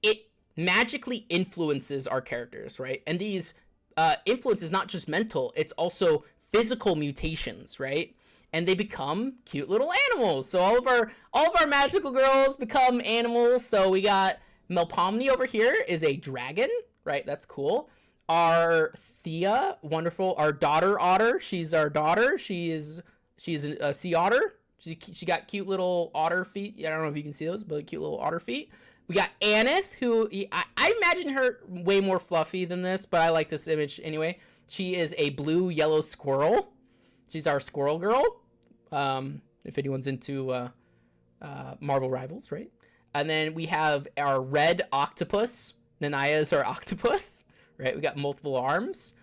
it magically influences our characters, right? And these influence is not just mental, it's also physical mutations, right? And they become cute little animals. So all of our magical girls become animals. So we got Melpomene over here is a dragon, right? That's cool. Our Thea, wonderful. Our daughter Otter, she's our daughter. She's a sea otter. She got cute little otter feet. I don't know if you can see those, but cute little otter feet. We got Aneth, who I imagine her way more fluffy than this, but I like this image anyway. She is a blue-yellow squirrel. She's our squirrel girl. If anyone's into Marvel Rivals, right? And then we have our red octopus. Nanaya is our octopus, right? We got multiple arms.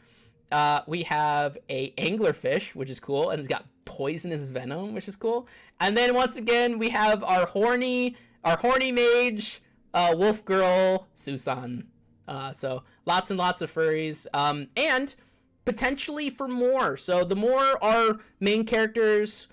We have a anglerfish, which is cool, and it's got poisonous venom, which is cool. And then once again, we have our horny mage, wolf girl, Susan. So lots and lots of furries, and potentially for more. So the more our main characters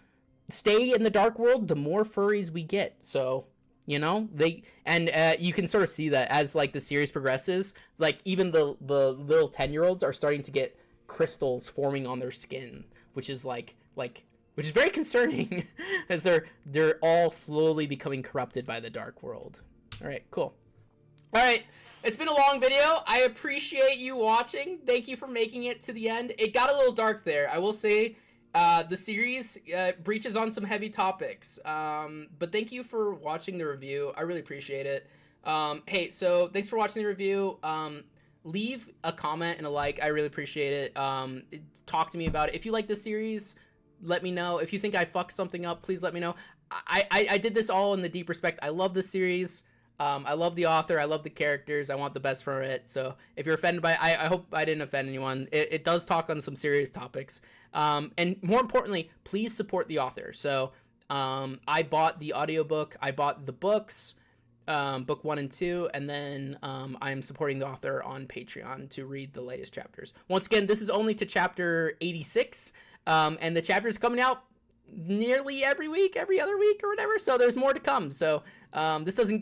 stay in the dark world, the more furries we get. So, you know, you can sort of see that as like the series progresses, like even the little 10-year-olds are starting to get crystals forming on their skin, which is which is very concerning as they're all slowly becoming corrupted by the dark world. All right, cool. All right, it's been a long video. I appreciate you watching. Thank you for making it to the end. It got a little dark there. I will say the series breaches on some heavy topics. But thank you for watching the review. I really appreciate it. Hey, so thanks for watching the review. Leave a comment and a like. I really appreciate it. Talk to me about it. If you like this series, let me know. If you think I fucked something up, please let me know. I did this all in the deep respect. I love the series. I love the author. I love the characters. I want the best for it. So if you're offended by it, I hope I didn't offend anyone. It does talk on some serious topics. And more importantly, please support the author. So I bought the audiobook. I bought the books, book 1 and 2. And then I'm supporting the author on Patreon to read the latest chapters. Once again, this is only to chapter 86. And the chapter is coming out nearly every week, every other week or whatever. So there's more to come. So this doesn't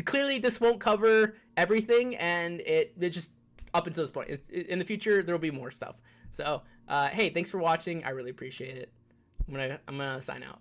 clearly this won't cover everything, and it just up until this point. In the future there will be more stuff. So hey, thanks for watching. I really appreciate it. I'm gonna sign out.